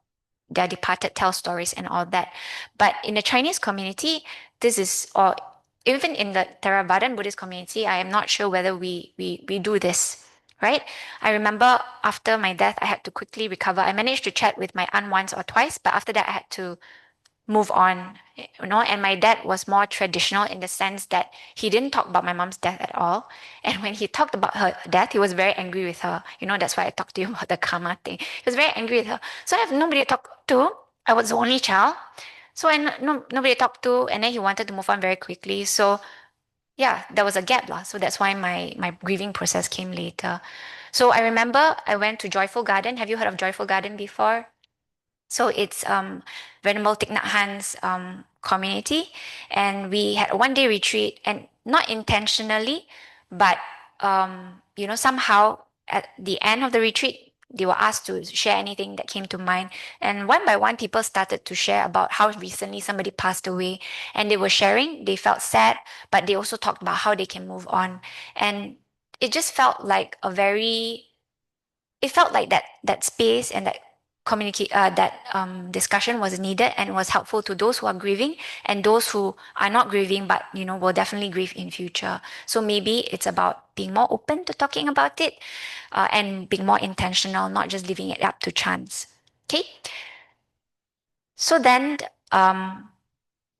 their departed, tell stories and all that. But in the Chinese community, or even in the Theravadan Buddhist community, I am not sure whether we do this, right? I remember after my death, I had to quickly recover. I managed to chat with my aunt once or twice, but after that, I had to move on, and my dad was more traditional in the sense that he didn't talk about my mom's death at all. And when he talked about her death, he was very angry with her. That's why I talked to you about the karma thing. He was very angry with her. So I have nobody to talk to. I was the only child. So nobody to talk to, and then he wanted to move on very quickly. So yeah, there was a gap lah. So that's why my grieving process came later. So I remember I went to Joyful Garden. Have you heard of Joyful Garden before? So it's Venerable Thich Nhat Hanh's community, and we had a 1 day retreat, and not intentionally, but somehow at the end of the retreat, they were asked to share anything that came to mind, and one by one, people started to share about how recently somebody passed away, and they were sharing. They felt sad, but they also talked about how they can move on, and it just felt like that space and that discussion was needed and was helpful to those who are grieving and those who are not grieving, but will definitely grieve in future. So maybe it's about being more open to talking about it, and being more intentional, not just leaving it up to chance. Okay. So then,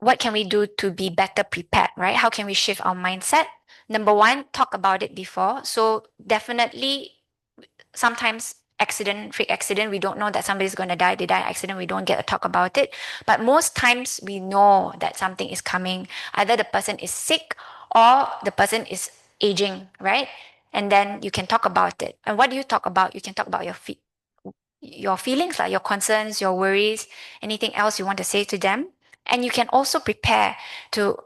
what can we do to be better prepared, right? How can we shift our mindset? Number one, talk about it before. So definitely sometimes freak accident, we don't know that somebody's going to die. They die in accident, we don't get to talk about it. But most times we know that something is coming. Either the person is sick or the person is aging, right? And then you can talk about it. And what do you talk about? You can talk about your feelings, like your concerns, your worries, anything else you want to say to them. And you can also prepare so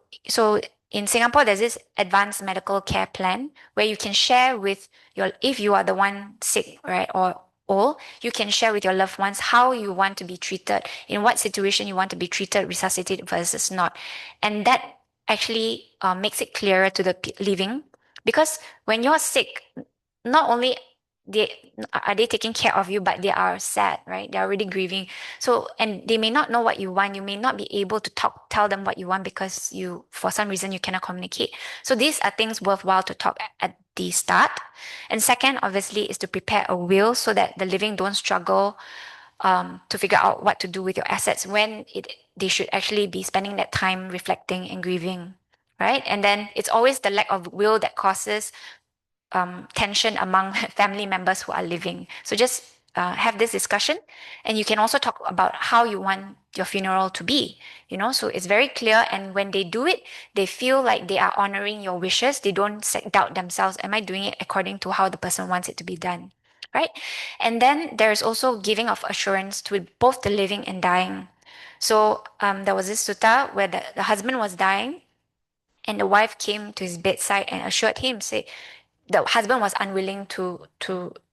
in Singapore, there's this advanced medical care plan where you can share with if you are the one sick, right, or old, you can share with your loved ones how you want to be treated, in what situation you want to be treated, resuscitated versus not. And that actually makes it clearer to the living, because when you're sick, not only are they taking care of you, but they are sad, right? They're already grieving. So, and they may not know what you want. You may not be able to tell them what you want because for some reason, you cannot communicate. So these are things worthwhile to talk at the start. And second, obviously, is to prepare a will so that the living don't struggle to figure out what to do with your assets when they should actually be spending that time reflecting and grieving, right? And then it's always the lack of will that causes tension among family members who are living. So just have this discussion, and you can also talk about how you want your funeral to be, so it's very clear. And when they do it, they feel like they are honoring your wishes. They don't doubt themselves. Am I doing it according to how the person wants it to be done? Right. And then there's also giving of assurance to both the living and dying. So there was this sutta where the husband was dying, and the wife came to his bedside and assured him, say, the husband was unwilling to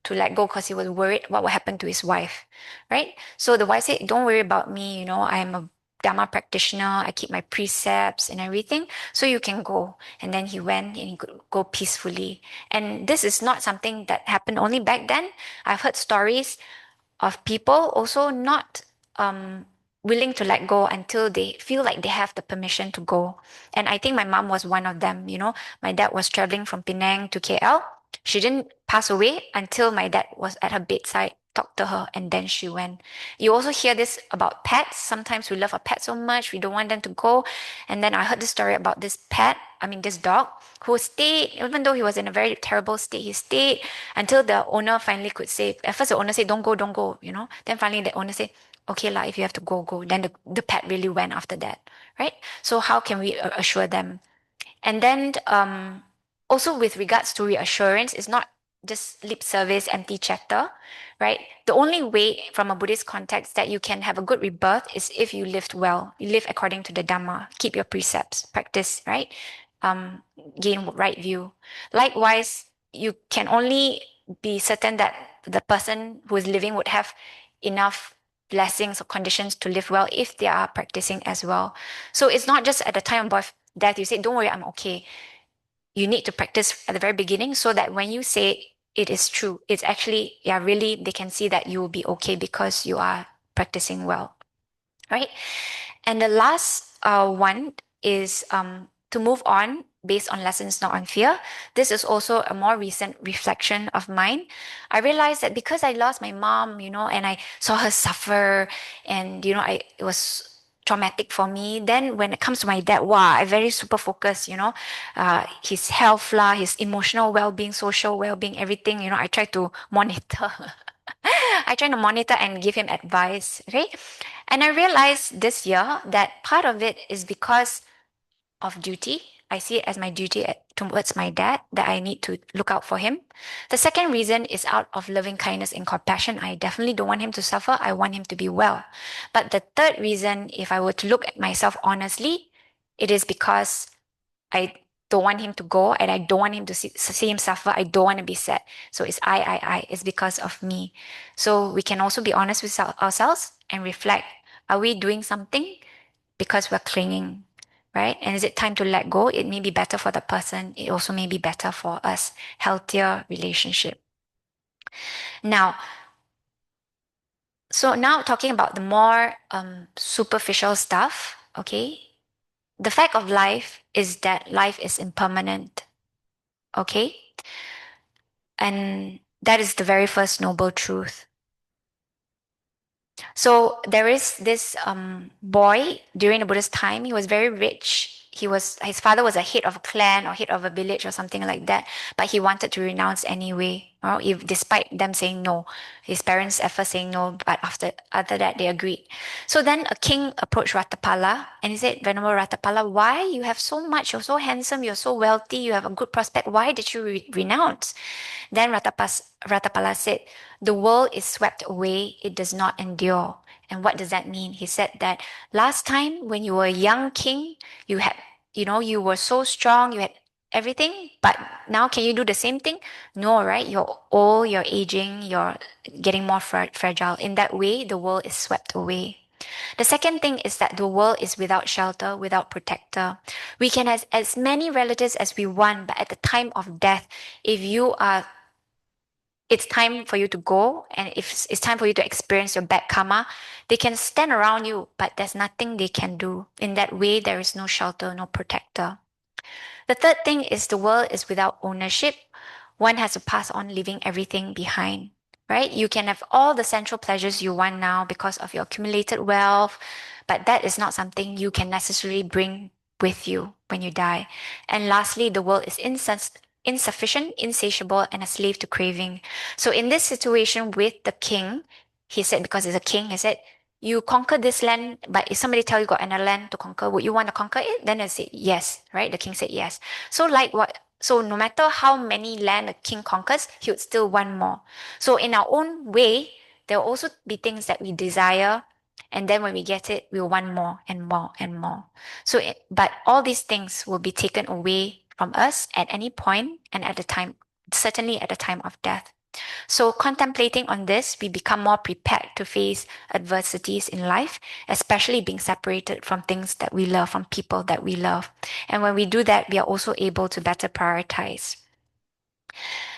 let go because he was worried what would happen to his wife, right? So the wife said, "Don't worry about me. I'm a Dhamma practitioner. I keep my precepts and everything. So you can go." And then he went and he could go peacefully. And this is not something that happened only back then. I've heard stories of people also not willing to let go until they feel like they have the permission to go. And I think my mom was one of them. My dad was traveling from Penang to KL. She didn't pass away until my dad was at her bedside talked to her, and then she went. You also hear this about pets. Sometimes we love a pet so much, we don't want them to go. And then I heard this story about this dog, who stayed, even though he was in a very terrible state, he stayed until the owner finally could say, at first the owner said, don't go, don't go, you know. Then finally the owner said, okay lah, if you have to go, go. Then the pet really went after that, right? So how can we assure them? And then also with regards to reassurance, it's not just lip service, empty chatter, right? The only way from a Buddhist context that you can have a good rebirth is if you lived well, you live according to the Dhamma, keep your precepts, practice, right? Um, Gain right view. Likewise, you can only be certain that the person who is living would have enough blessings or conditions to live well if they are practicing as well. So it's not just at the time of birth, death, you say, don't worry, I'm okay. You need to practice at the very beginning so that when you say it is true, it's actually, yeah, really, they can see that you will be okay because you are practicing well, right? And the last one is to move on based on lessons, not on fear. This is also a more recent reflection of mine. I realized that because I lost my mom, you know, and I saw her suffer, and you know, it was traumatic for me. Then when it comes to my dad, wow, I very super focused, you know, his health lah, his emotional well-being, social well-being, everything, you know, I try to monitor. I try to monitor and give him advice, okay? And I realized this year that part of it is because of duty. I see it as my duty towards my dad that I need to look out for him. The second reason is out of loving kindness and compassion. I definitely don't want him to suffer. I want him to be well. But the third reason, if I were to look at myself honestly, it is because I don't want him to go and I don't want him to see him suffer. I don't want to be sad. So it's I. It's because of me. So we can also be honest with ourselves and reflect. Are we doing something because we're clinging, right? And is it time to let go? It may be better for the person. It also may be better for us. Healthier relationship. Now, so now talking about the more superficial stuff, okay? The fact of life is that life is impermanent, okay? And that is the very first noble truth. So there is this boy during the Buddhist time. He was very rich. His father was a head of a clan or head of a village or something like that. But he wanted to renounce anyway. Despite them saying no, his parents at first saying no, but after that they agreed. So then a king approached Ratapala and he said, Venerable Ratapala, why you have so much? You're so handsome. You're so wealthy. You have a good prospect. Why did you renounce? Then Ratapala said, the world is swept away, it does not endure. And what does that mean? He said that last time when you were a young king, you were so strong, you had everything, but now can you do the same thing? No, right? You're old, you're aging, you're getting more fragile. In that way, the world is swept away. The second thing is that the world is without shelter, without protector. We can have as many relatives as we want, but at the time of death, if it's time for you to go, and if it's time for you to experience your bad karma, they can stand around you, but there's nothing they can do. In that way, there is no shelter, no protector. The third thing is the world is without ownership. One has to pass on, leaving everything behind, right? You can have all the sensual pleasures you want now because of your accumulated wealth, but that is not something you can necessarily bring with you when you die. And lastly, the world is insufficient, insatiable, and a slave to craving. So in this situation with the king, he said, because he's a king, he said, you conquer this land, but if somebody tell you got another land to conquer, would you want to conquer it? Then I said yes, right? The king said yes. So no matter how many land the king conquers, he would still want more. So in our own way, there will also be things that we desire, and then when we get it, we'll want more and more and more. But all these things will be taken away from us at any point and at the time, certainly at the time of death. So contemplating on this, we become more prepared to face adversities in life, especially being separated from things that we love, from people that we love. And when we do that, we are also able to better prioritize.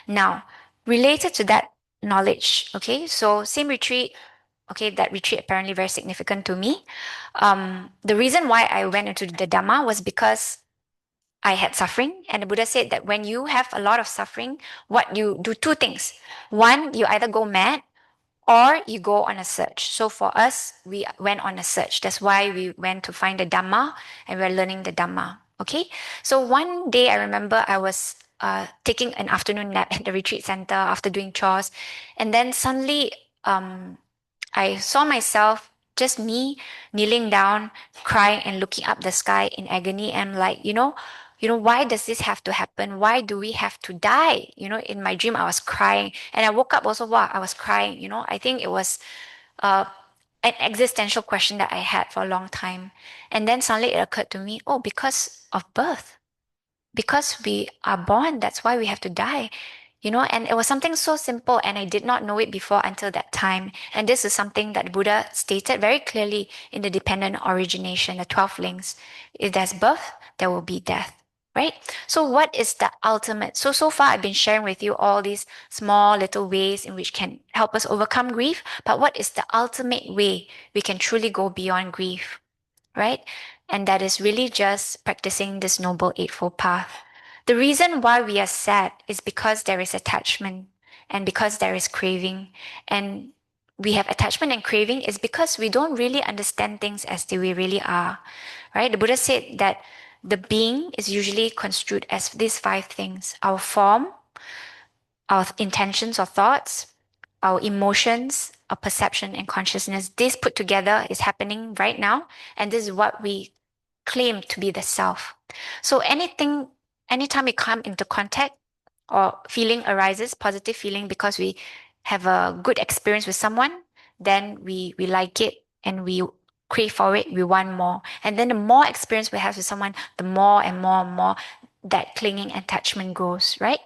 Now, related to that knowledge, okay, so same retreat, okay, that retreat apparently very significant to me. The reason why I went into the Dhamma was because I had suffering, and the Buddha said that when you have a lot of suffering, what you do two things. One, you either go mad or you go on a search. So for us, we went on a search. That's why we went to find the Dhamma and we're learning the Dhamma. Okay. So one day I remember I was taking an afternoon nap at the retreat center after doing chores. And then suddenly I saw myself, just me kneeling down, crying and looking up the sky in agony. And like, why does this have to happen? Why do we have to die? In my dream, I was crying. And I woke up also, wow, I was crying. I think it was uh, an existential question that I had for a long time. And then suddenly it occurred to me, oh, because of birth. Because we are born, that's why we have to die. And it was something so simple, and I did not know it before until that time. And this is something that Buddha stated very clearly in the dependent origination, the 12 links. If there's birth, there will be death, right? So what is the ultimate? So far I've been sharing with you all these small little ways in which can help us overcome grief. But what is the ultimate way we can truly go beyond grief, right? And that is really just practicing this Noble Eightfold Path. The reason why we are sad is because there is attachment and because there is craving. And we have attachment and craving is because we don't really understand things as they really are, right? The Buddha said that the being is usually construed as these five things: our form, our intentions or thoughts, our emotions, our perception and consciousness. This put together is happening right now. And this is what we claim to be the self. So anytime we come into contact or feeling arises, positive feeling because we have a good experience with someone, then we like it and we crave for it, we want more. And then the more experience we have with someone, the more and more and more that clinging attachment grows, right?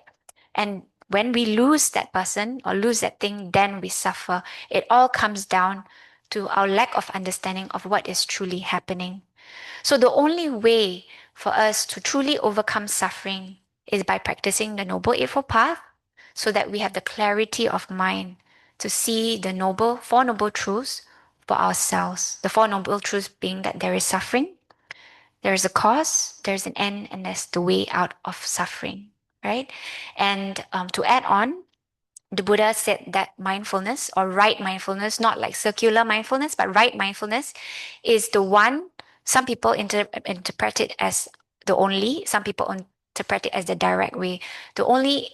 And when we lose that person or lose that thing, then we suffer. It all comes down to our lack of understanding of what is truly happening. So the only way for us to truly overcome suffering is by practicing the Noble Eightfold Path so that we have the clarity of mind to see the Four Noble Truths for ourselves. The Four Noble Truths being that there is suffering, there is a cause, there's an end, and there's the way out of suffering, right? And to add on, the Buddha said that mindfulness or right mindfulness, not like circular mindfulness, but right mindfulness is the one. Some people interpret it as the only, some people interpret it as the direct way. The only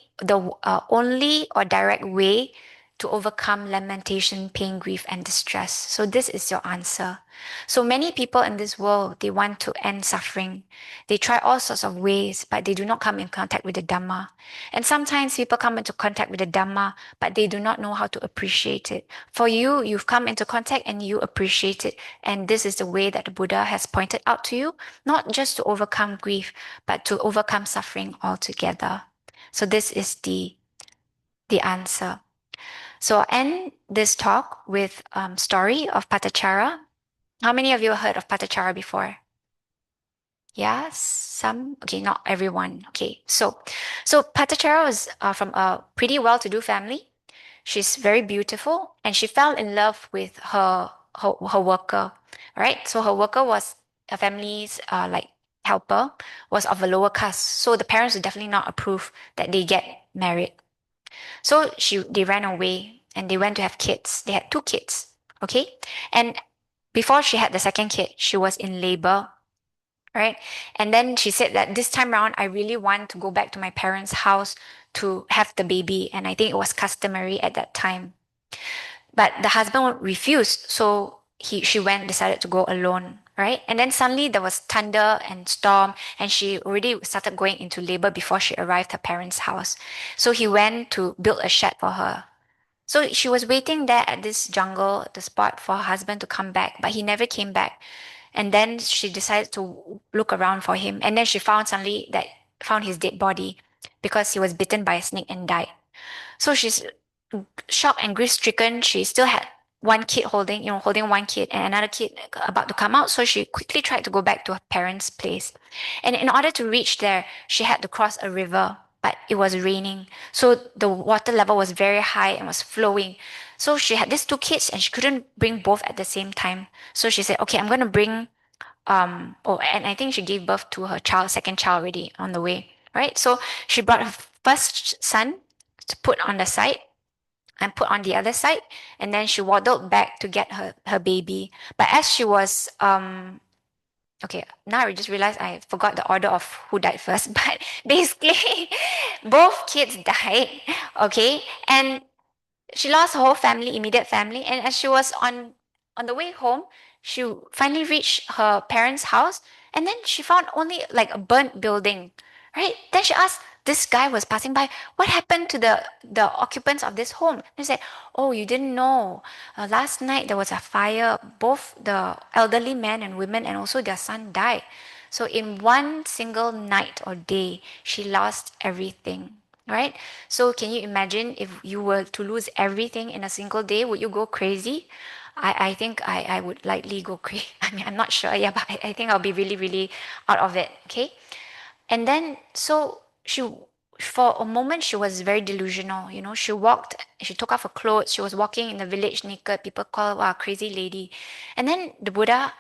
or direct way to overcome lamentation, pain, grief, and distress. So this is your answer. So many people in this world, they want to end suffering. They try all sorts of ways, but they do not come in contact with the Dhamma. And sometimes people come into contact with the Dhamma, but they do not know how to appreciate it. For you, you've come into contact and you appreciate it. And this is the way that the Buddha has pointed out to you, not just to overcome grief, but to overcome suffering altogether. So this is the answer. So I'll end this talk with story of Patacara. How many of you heard of Patacara before? Yes, some. Okay, not everyone. Okay, so Patacara was from a pretty well-to-do family. She's very beautiful, and she fell in love with her worker. Right, so her worker was a family's like helper, was of a lower caste. So the parents would definitely not approve that they get married. So they ran away and they went to have kids. They had two kids. Okay, and before she had the second kid, she was in labor, right? And then she said that this time around, I really want to go back to my parents' house to have the baby. And I think it was customary at that time. But the husband refused. So she decided to go alone, right? And then suddenly there was thunder and storm, and she already started going into labor before she arrived at her parents' house. So he went to build a shed for her. So she was waiting there at this jungle, the spot for her husband to come back, but he never came back. And then she decided to look around for him. And then she found his dead body because he was bitten by a snake and died. So she's shocked and grief stricken. She still had one kid holding one kid and another kid about to come out. So she quickly tried to go back to her parents' place. And in order to reach there, she had to cross a river, but it was raining. So the water level was very high and was flowing. So she had these two kids and she couldn't bring both at the same time. So she said, okay, I'm going to bring, and I think she gave birth to her second child already on the way, right? So she brought her first son to put on the side. and put on the other side. And then she waddled back to get her baby. But as she was okay, now I just realized I forgot the order of who died first. But basically, both kids died. Okay, and she lost her whole family, immediate family. And as she was on the way home, she finally reached her parents' house, and then she found only like a burnt building. Right? Then she asked, this guy was passing by, what happened to the occupants of this home? They said, oh, you didn't know. Last night there was a fire. Both the elderly men and women and also their son died. So in one single night or day, she lost everything. Right? So can you imagine if you were to lose everything in a single day, would you go crazy? I think I would likely go crazy. I mean, I'm not sure. Yeah, but I think I'll be really, really out of it. Okay. And then, so for a moment, she was very delusional. You know, she took off her clothes, she was walking in the village naked. People call her, wow, crazy lady. And then the Buddha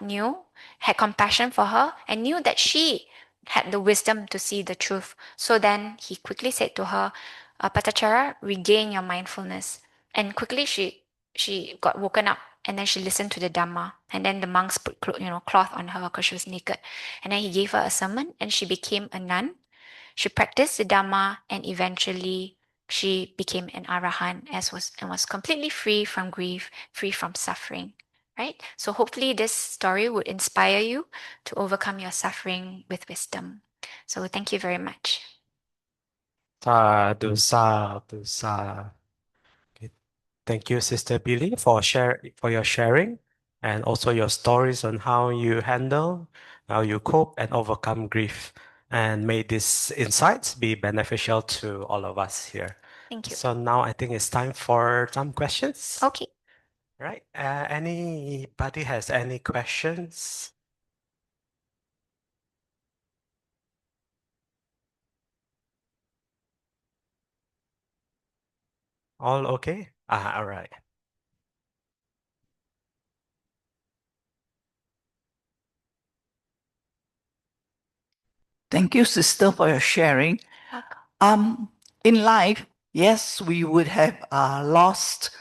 had compassion for her, and knew that she had the wisdom to see the truth. So then he quickly said to her, Patacara, regain your mindfulness. And quickly she got woken up, and then she listened to the Dhamma. And then the monks put cloth on her because she was naked. And then he gave her a sermon, and she became a nun. She practiced the Dhamma, and eventually she became an arahant, and was completely free from grief, free from suffering. Right? So hopefully this story would inspire you to overcome your suffering with wisdom. So thank you very much. Sadhu, sadhu, sadhu. Okay. Thank you, Sister Billy, for your sharing, and also your stories on how you cope and overcome grief. And may these insights be beneficial to all of us here. Thank you. So now I think it's time for some questions. Okay. Right. Anybody has any questions? All okay? All right. Thank you, sister, for your sharing. In life, yes, we would have lost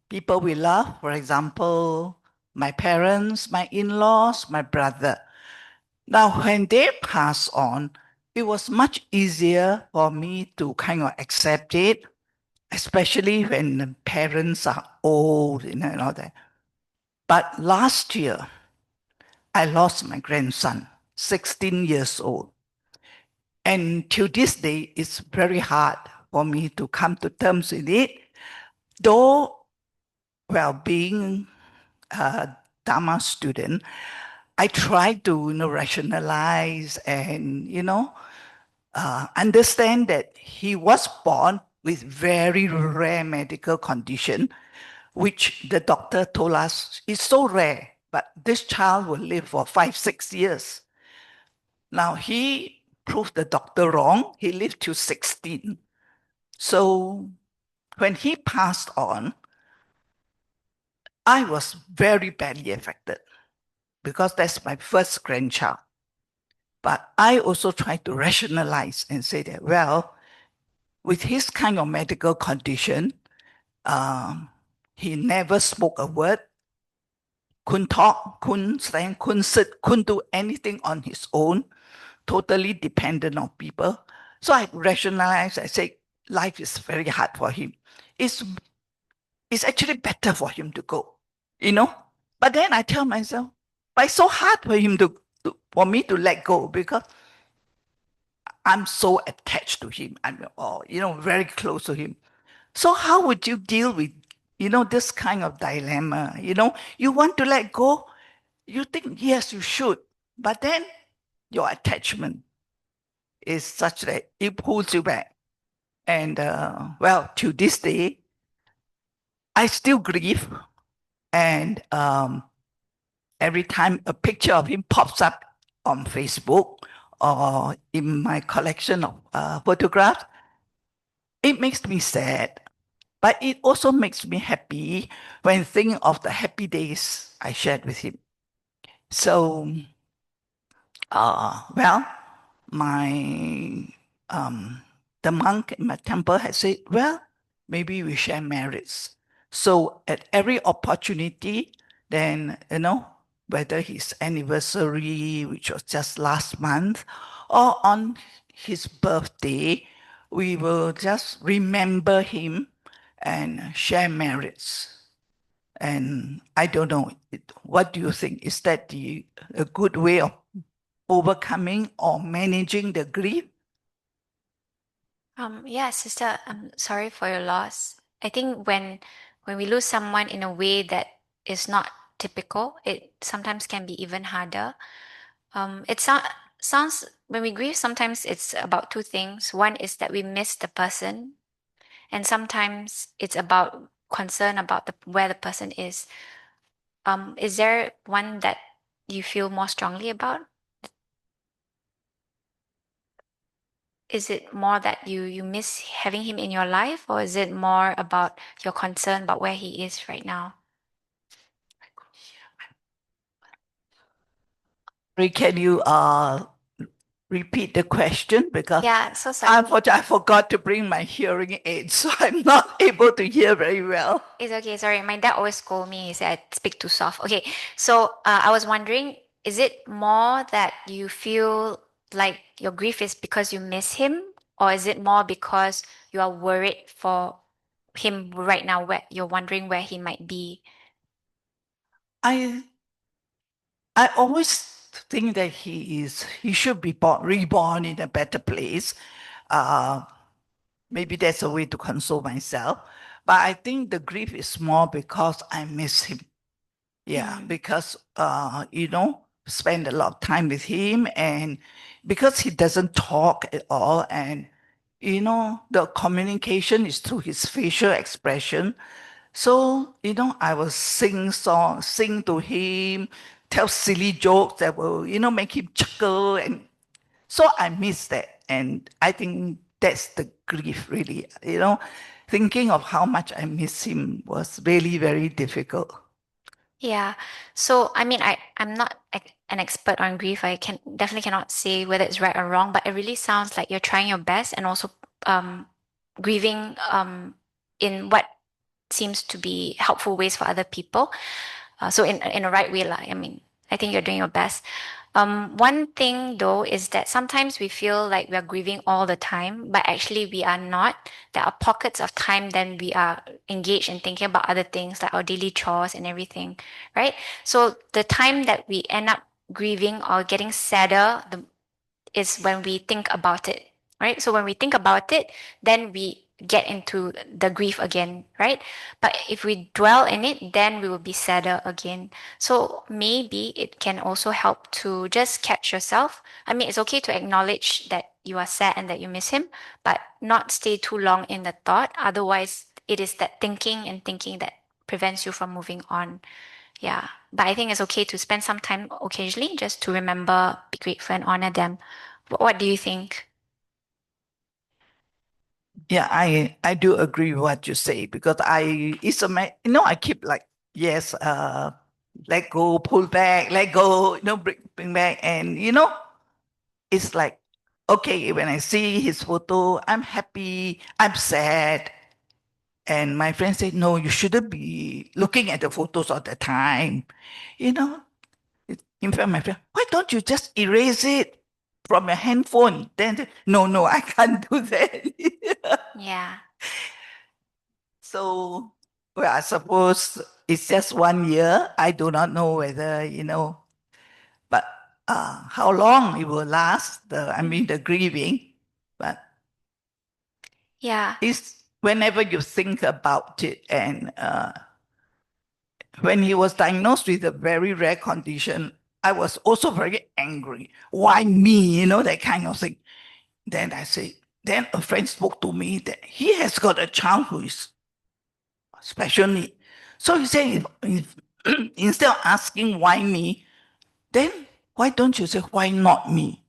people we love. For example, my parents, my in-laws, my brother. Now, when they pass on, it was much easier for me to kind of accept it, especially when the parents are old, and all that. But last year, I lost my grandson, 16 years old. And to this day, it's very hard for me to come to terms with it. Though, well, being a Dhamma student, I try to rationalize and understand that he was born with very rare medical condition, which the doctor told us is so rare, but this child will live for 5-6 years. Now he proved the doctor wrong. He lived to 16. So when he passed on, I was very badly affected because that's my first grandchild. But I also tried to rationalize and say that, well, with his kind of medical condition, he never spoke a word, couldn't talk, couldn't stand, couldn't sit, couldn't do anything on his own, totally dependent on people. So I rationalized, I say, life is very hard for him. It's actually better for him to go, But then I tell myself, but it's so hard for him for me to let go because I'm so attached to him. I'm, very close to him. So how would you deal with, this kind of dilemma? You want to let go. You think, yes, you should. But then your attachment is such that it pulls you back. And, to this day, I still grieve. And every time a picture of him pops up on Facebook or in my collection of photographs, it makes me sad. But it also makes me happy when thinking of the happy days I shared with him. So, my the monk in my temple has said, well, maybe we share merits. So at every opportunity, then, whether his anniversary, which was just last month, or on his birthday, we will just remember him and share merits. And I don't know, what do you think? Is that a good way of overcoming or managing the grief? Yeah, sister, I'm sorry for your loss. I think when we lose someone in a way that is not typical, it sometimes can be even harder. It sounds when we grieve, sometimes it's about two things. One is that we miss the person, and sometimes it's about concern about where the person is. Is there one that you feel more strongly about? Is it more that you miss having him in your life, or is it more about your concern about where he is right now? Can you repeat the question? Because Yeah, so sorry. unfortunately, I forgot to bring my hearing aid, so I'm not able to hear very well. It's okay, sorry. My dad always scold me. He said I speak too soft. Okay, so I was wondering, is it more that you feel like your grief is because you miss him, or is it more because you are worried for him right now, where you're wondering where he might be? I always think that he should be reborn in a better place. Maybe that's a way to console myself. But I think the grief is more because I miss him. Yeah, because spend a lot of time with him, and because he doesn't talk at all, and the communication is through his facial expression. So, I will sing songs, sing to him, tell silly jokes that will, make him chuckle. And so I miss that. And I think that's the grief, really. Thinking of how much I miss him was really very difficult. Yeah. So, I mean, I'm not an expert on grief. I definitely cannot say whether it's right or wrong, but it really sounds like you're trying your best and also grieving in what seems to be helpful ways for other people. So in a right way, like, I mean, I think you're doing your best. One thing though is that sometimes we feel like we are grieving all the time, but actually we are not. There are pockets of time then we are engaged in thinking about other things like our daily chores and everything, right? So the time that we end up grieving or getting sadder, is when we think about it, right? So when we think about it, then we get into the grief again, right? But if we dwell in it, then we will be sadder again. So maybe it can also help to just catch yourself. I mean, it's okay to acknowledge that you are sad and that you miss him, but not stay too long in the thought. Otherwise, it is that thinking and thinking that prevents you from moving on. Yeah. But I think it's okay to spend some time occasionally just to remember, be grateful, and honor them. What do you think? Yeah, I do agree with what you say, because I keep like, yes, let go, pull back, let go, bring back. And, it's like, okay, when I see his photo, I'm happy, I'm sad. And my friend said, no, you shouldn't be looking at the photos all the time. You know, in fact, my friend, why don't you just erase it from your handphone? Then, no, I can't do that. Yeah. So, well, I suppose it's just 1 year. I do not know whether, but how long it will last, the grieving. But Yeah. it's whenever you think about it, and when he was diagnosed with a very rare condition, I was also very angry. Why me? That kind of thing. Then then a friend spoke to me that he has got a child who is special need. So he said, if instead of asking why me, then why don't you say why not me?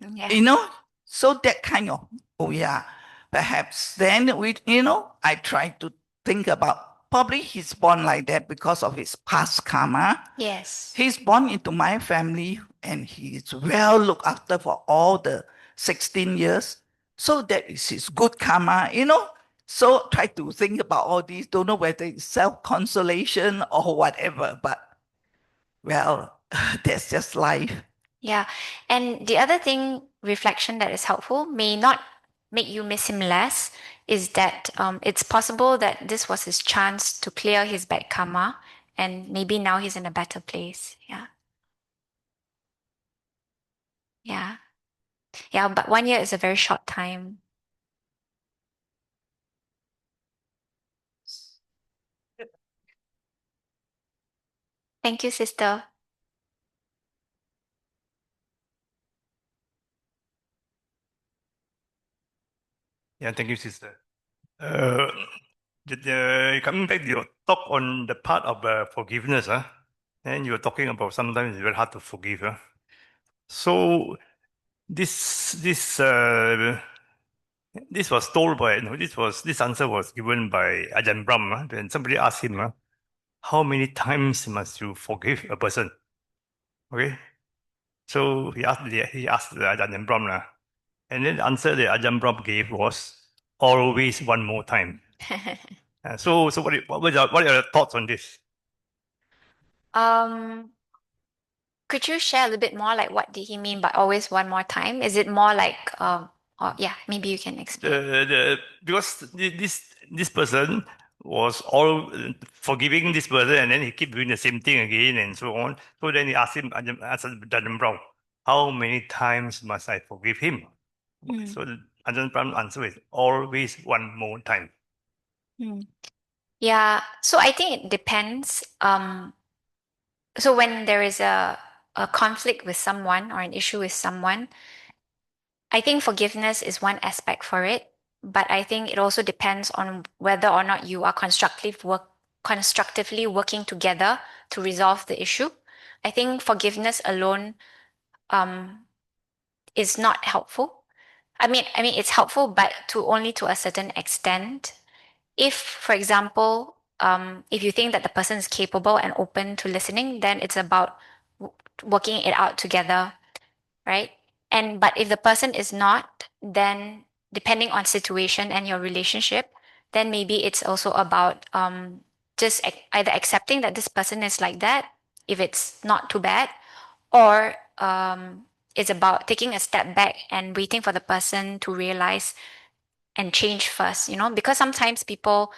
Yeah. So that kind of, oh yeah, perhaps then I try to think about, probably he's born like that because of his past karma. Yes. He's born into my family and he's well looked after for all the 16 years. So that is his good karma. So try to think about all these, don't know whether it's self-consolation or whatever, but well, that's just life. Yeah. And the other thing, reflection that is helpful, may not make you miss him less, is that it's possible that this was his chance to clear his bad karma, and maybe now he's in a better place. Yeah. Yeah. Yeah, but 1 year is a very short time. Thank you, sister. Yeah, thank you, sister. Coming back to your talk on the part of forgiveness, and you were talking about sometimes it's very hard to forgive. So this was told by, this answer was given by Ajahn Brahm. When somebody asked him, how many times must you forgive a person? Okay, so he asked the Ajahn Brahm, and then the answer that Ajahn Brahm gave was always one more time. So what are your thoughts on this? Could you share a little bit more, like what did he mean by always one more time? Is it more like or yeah, maybe you can explain. Because this person was all forgiving this person, and then he keep doing the same thing again and so on. So then he asked Ajahn Brahm, how many times must I forgive him? So Ajahn Brahm's answer is always one more time. Yeah, so I think it depends. So when there is a conflict with someone or an issue with someone, I think forgiveness is one aspect for it, but I think it also depends on whether or not you are constructively working together to resolve the issue. I think forgiveness alone is not helpful. I mean, it's helpful, but only to a certain extent. If, for example, if you think that the person is capable and open to listening, then it's about working it out together, right? But if the person is not, then depending on situation and your relationship, then maybe it's also about just either accepting that this person is like that, if it's not too bad, or it's about taking a step back and waiting for the person to realize and change first, because sometimes people,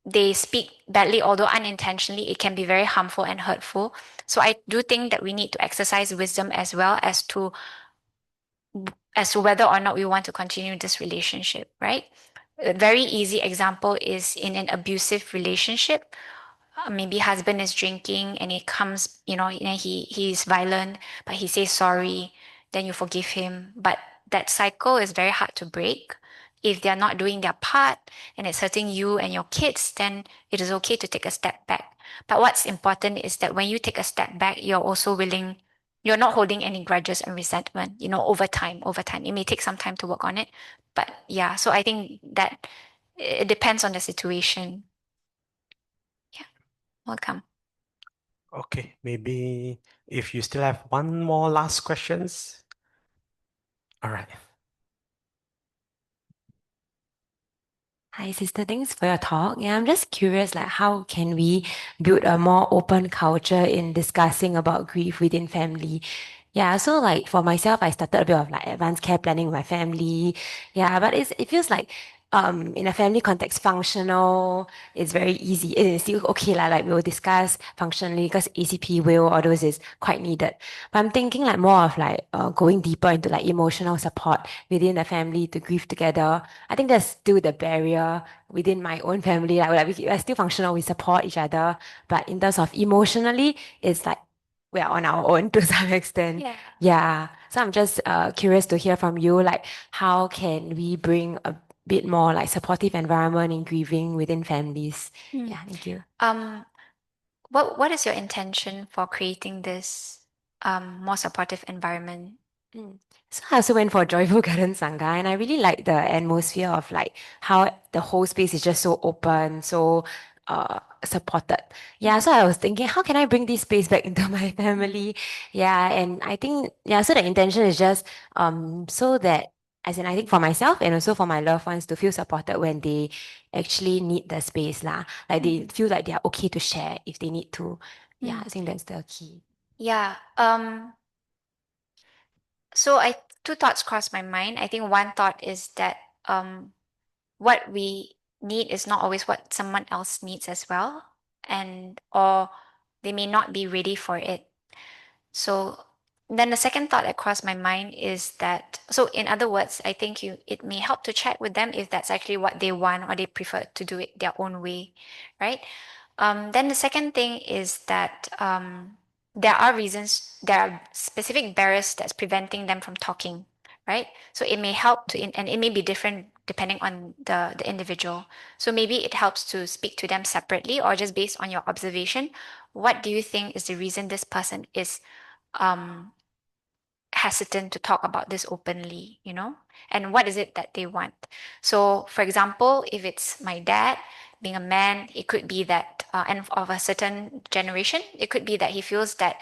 they speak badly, although unintentionally, it can be very harmful and hurtful. So I do think that we need to exercise wisdom as well as to whether or not we want to continue this relationship, right? A very easy example is in an abusive relationship. Maybe husband is drinking and it comes, he's violent, but he says sorry, then you forgive him. But that cycle is very hard to break. If they're not doing their part and it's hurting you and your kids, then it is okay to take a step back. But what's important is that when you take a step back, you're also willing, you're not holding any grudges and resentment, over time. It may take some time to work on it. But yeah, so I think that it depends on the situation. Welcome. Okay, maybe if you still have one more last questions. All right. Hi, sister. Thanks for your talk. Yeah, I'm just curious, like, how can we build a more open culture in discussing about grief within family? Yeah, so like for myself, I started a bit of like advanced care planning with my family. Yeah, but it feels like in a family context, functional is very easy. It is still okay lah. Like we'll discuss functionally because ACP will all those is quite needed. But I'm thinking like more of like going deeper into like emotional support within the family to grieve together. I think there's still the barrier within my own family. Like we're still functional, we support each other, but in terms of emotionally, it's like we're on our own to some extent. Yeah. So I'm just curious to hear from you, like how can we bring a bit more like supportive environment in grieving within families? Yeah, thank you. What is your intention for creating this more supportive environment? So I also went for Joyful Garden Sangha, and I really like the atmosphere of like how the whole space is just so open, so supported. Yeah, so I was thinking, how can I bring this space back into my family? Yeah, and I think so the intention is just so that as in I think for myself and also for my loved ones to feel supported when they actually need the space lah. Like they feel like they are okay to share if they need to. Yeah, I think that's the key. Yeah. So two thoughts crossed my mind. I think one thought is that what we need is not always what someone else needs as well, or they may not be ready for it. So then the second thought that crossed my mind is that, so in other words, I think it may help to check with them if that's actually what they want or they prefer to do it their own way, right? Then the second thing is that there are specific barriers that's preventing them from talking, right? So it may help and it may be different depending on the individual. So maybe it helps to speak to them separately or just based on your observation. What do you think is the reason this person is hesitant to talk about this openly, and what is it that they want? So for example, if it's my dad being a man, it could be that and of a certain generation, it could be that he feels that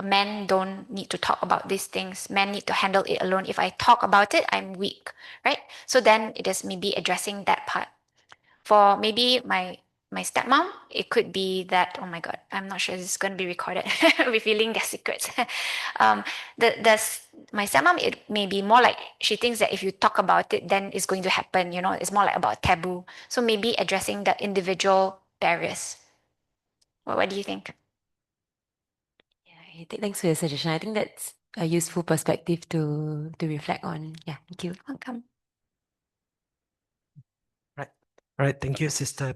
men don't need to talk about these things, men need to handle it alone. If I talk about it, I'm weak, right? So then it is maybe addressing that part. For maybe my stepmom, it could be that, oh my God, I'm not sure this is going to be recorded, revealing their secrets. My stepmom, it may be more like she thinks that if you talk about it, then it's going to happen, it's more like about taboo. So maybe addressing the individual barriers. What do you think? Yeah, thanks for your suggestion. I think that's a useful perspective to reflect on. Yeah, thank you. Welcome. Right. Thank you, Sister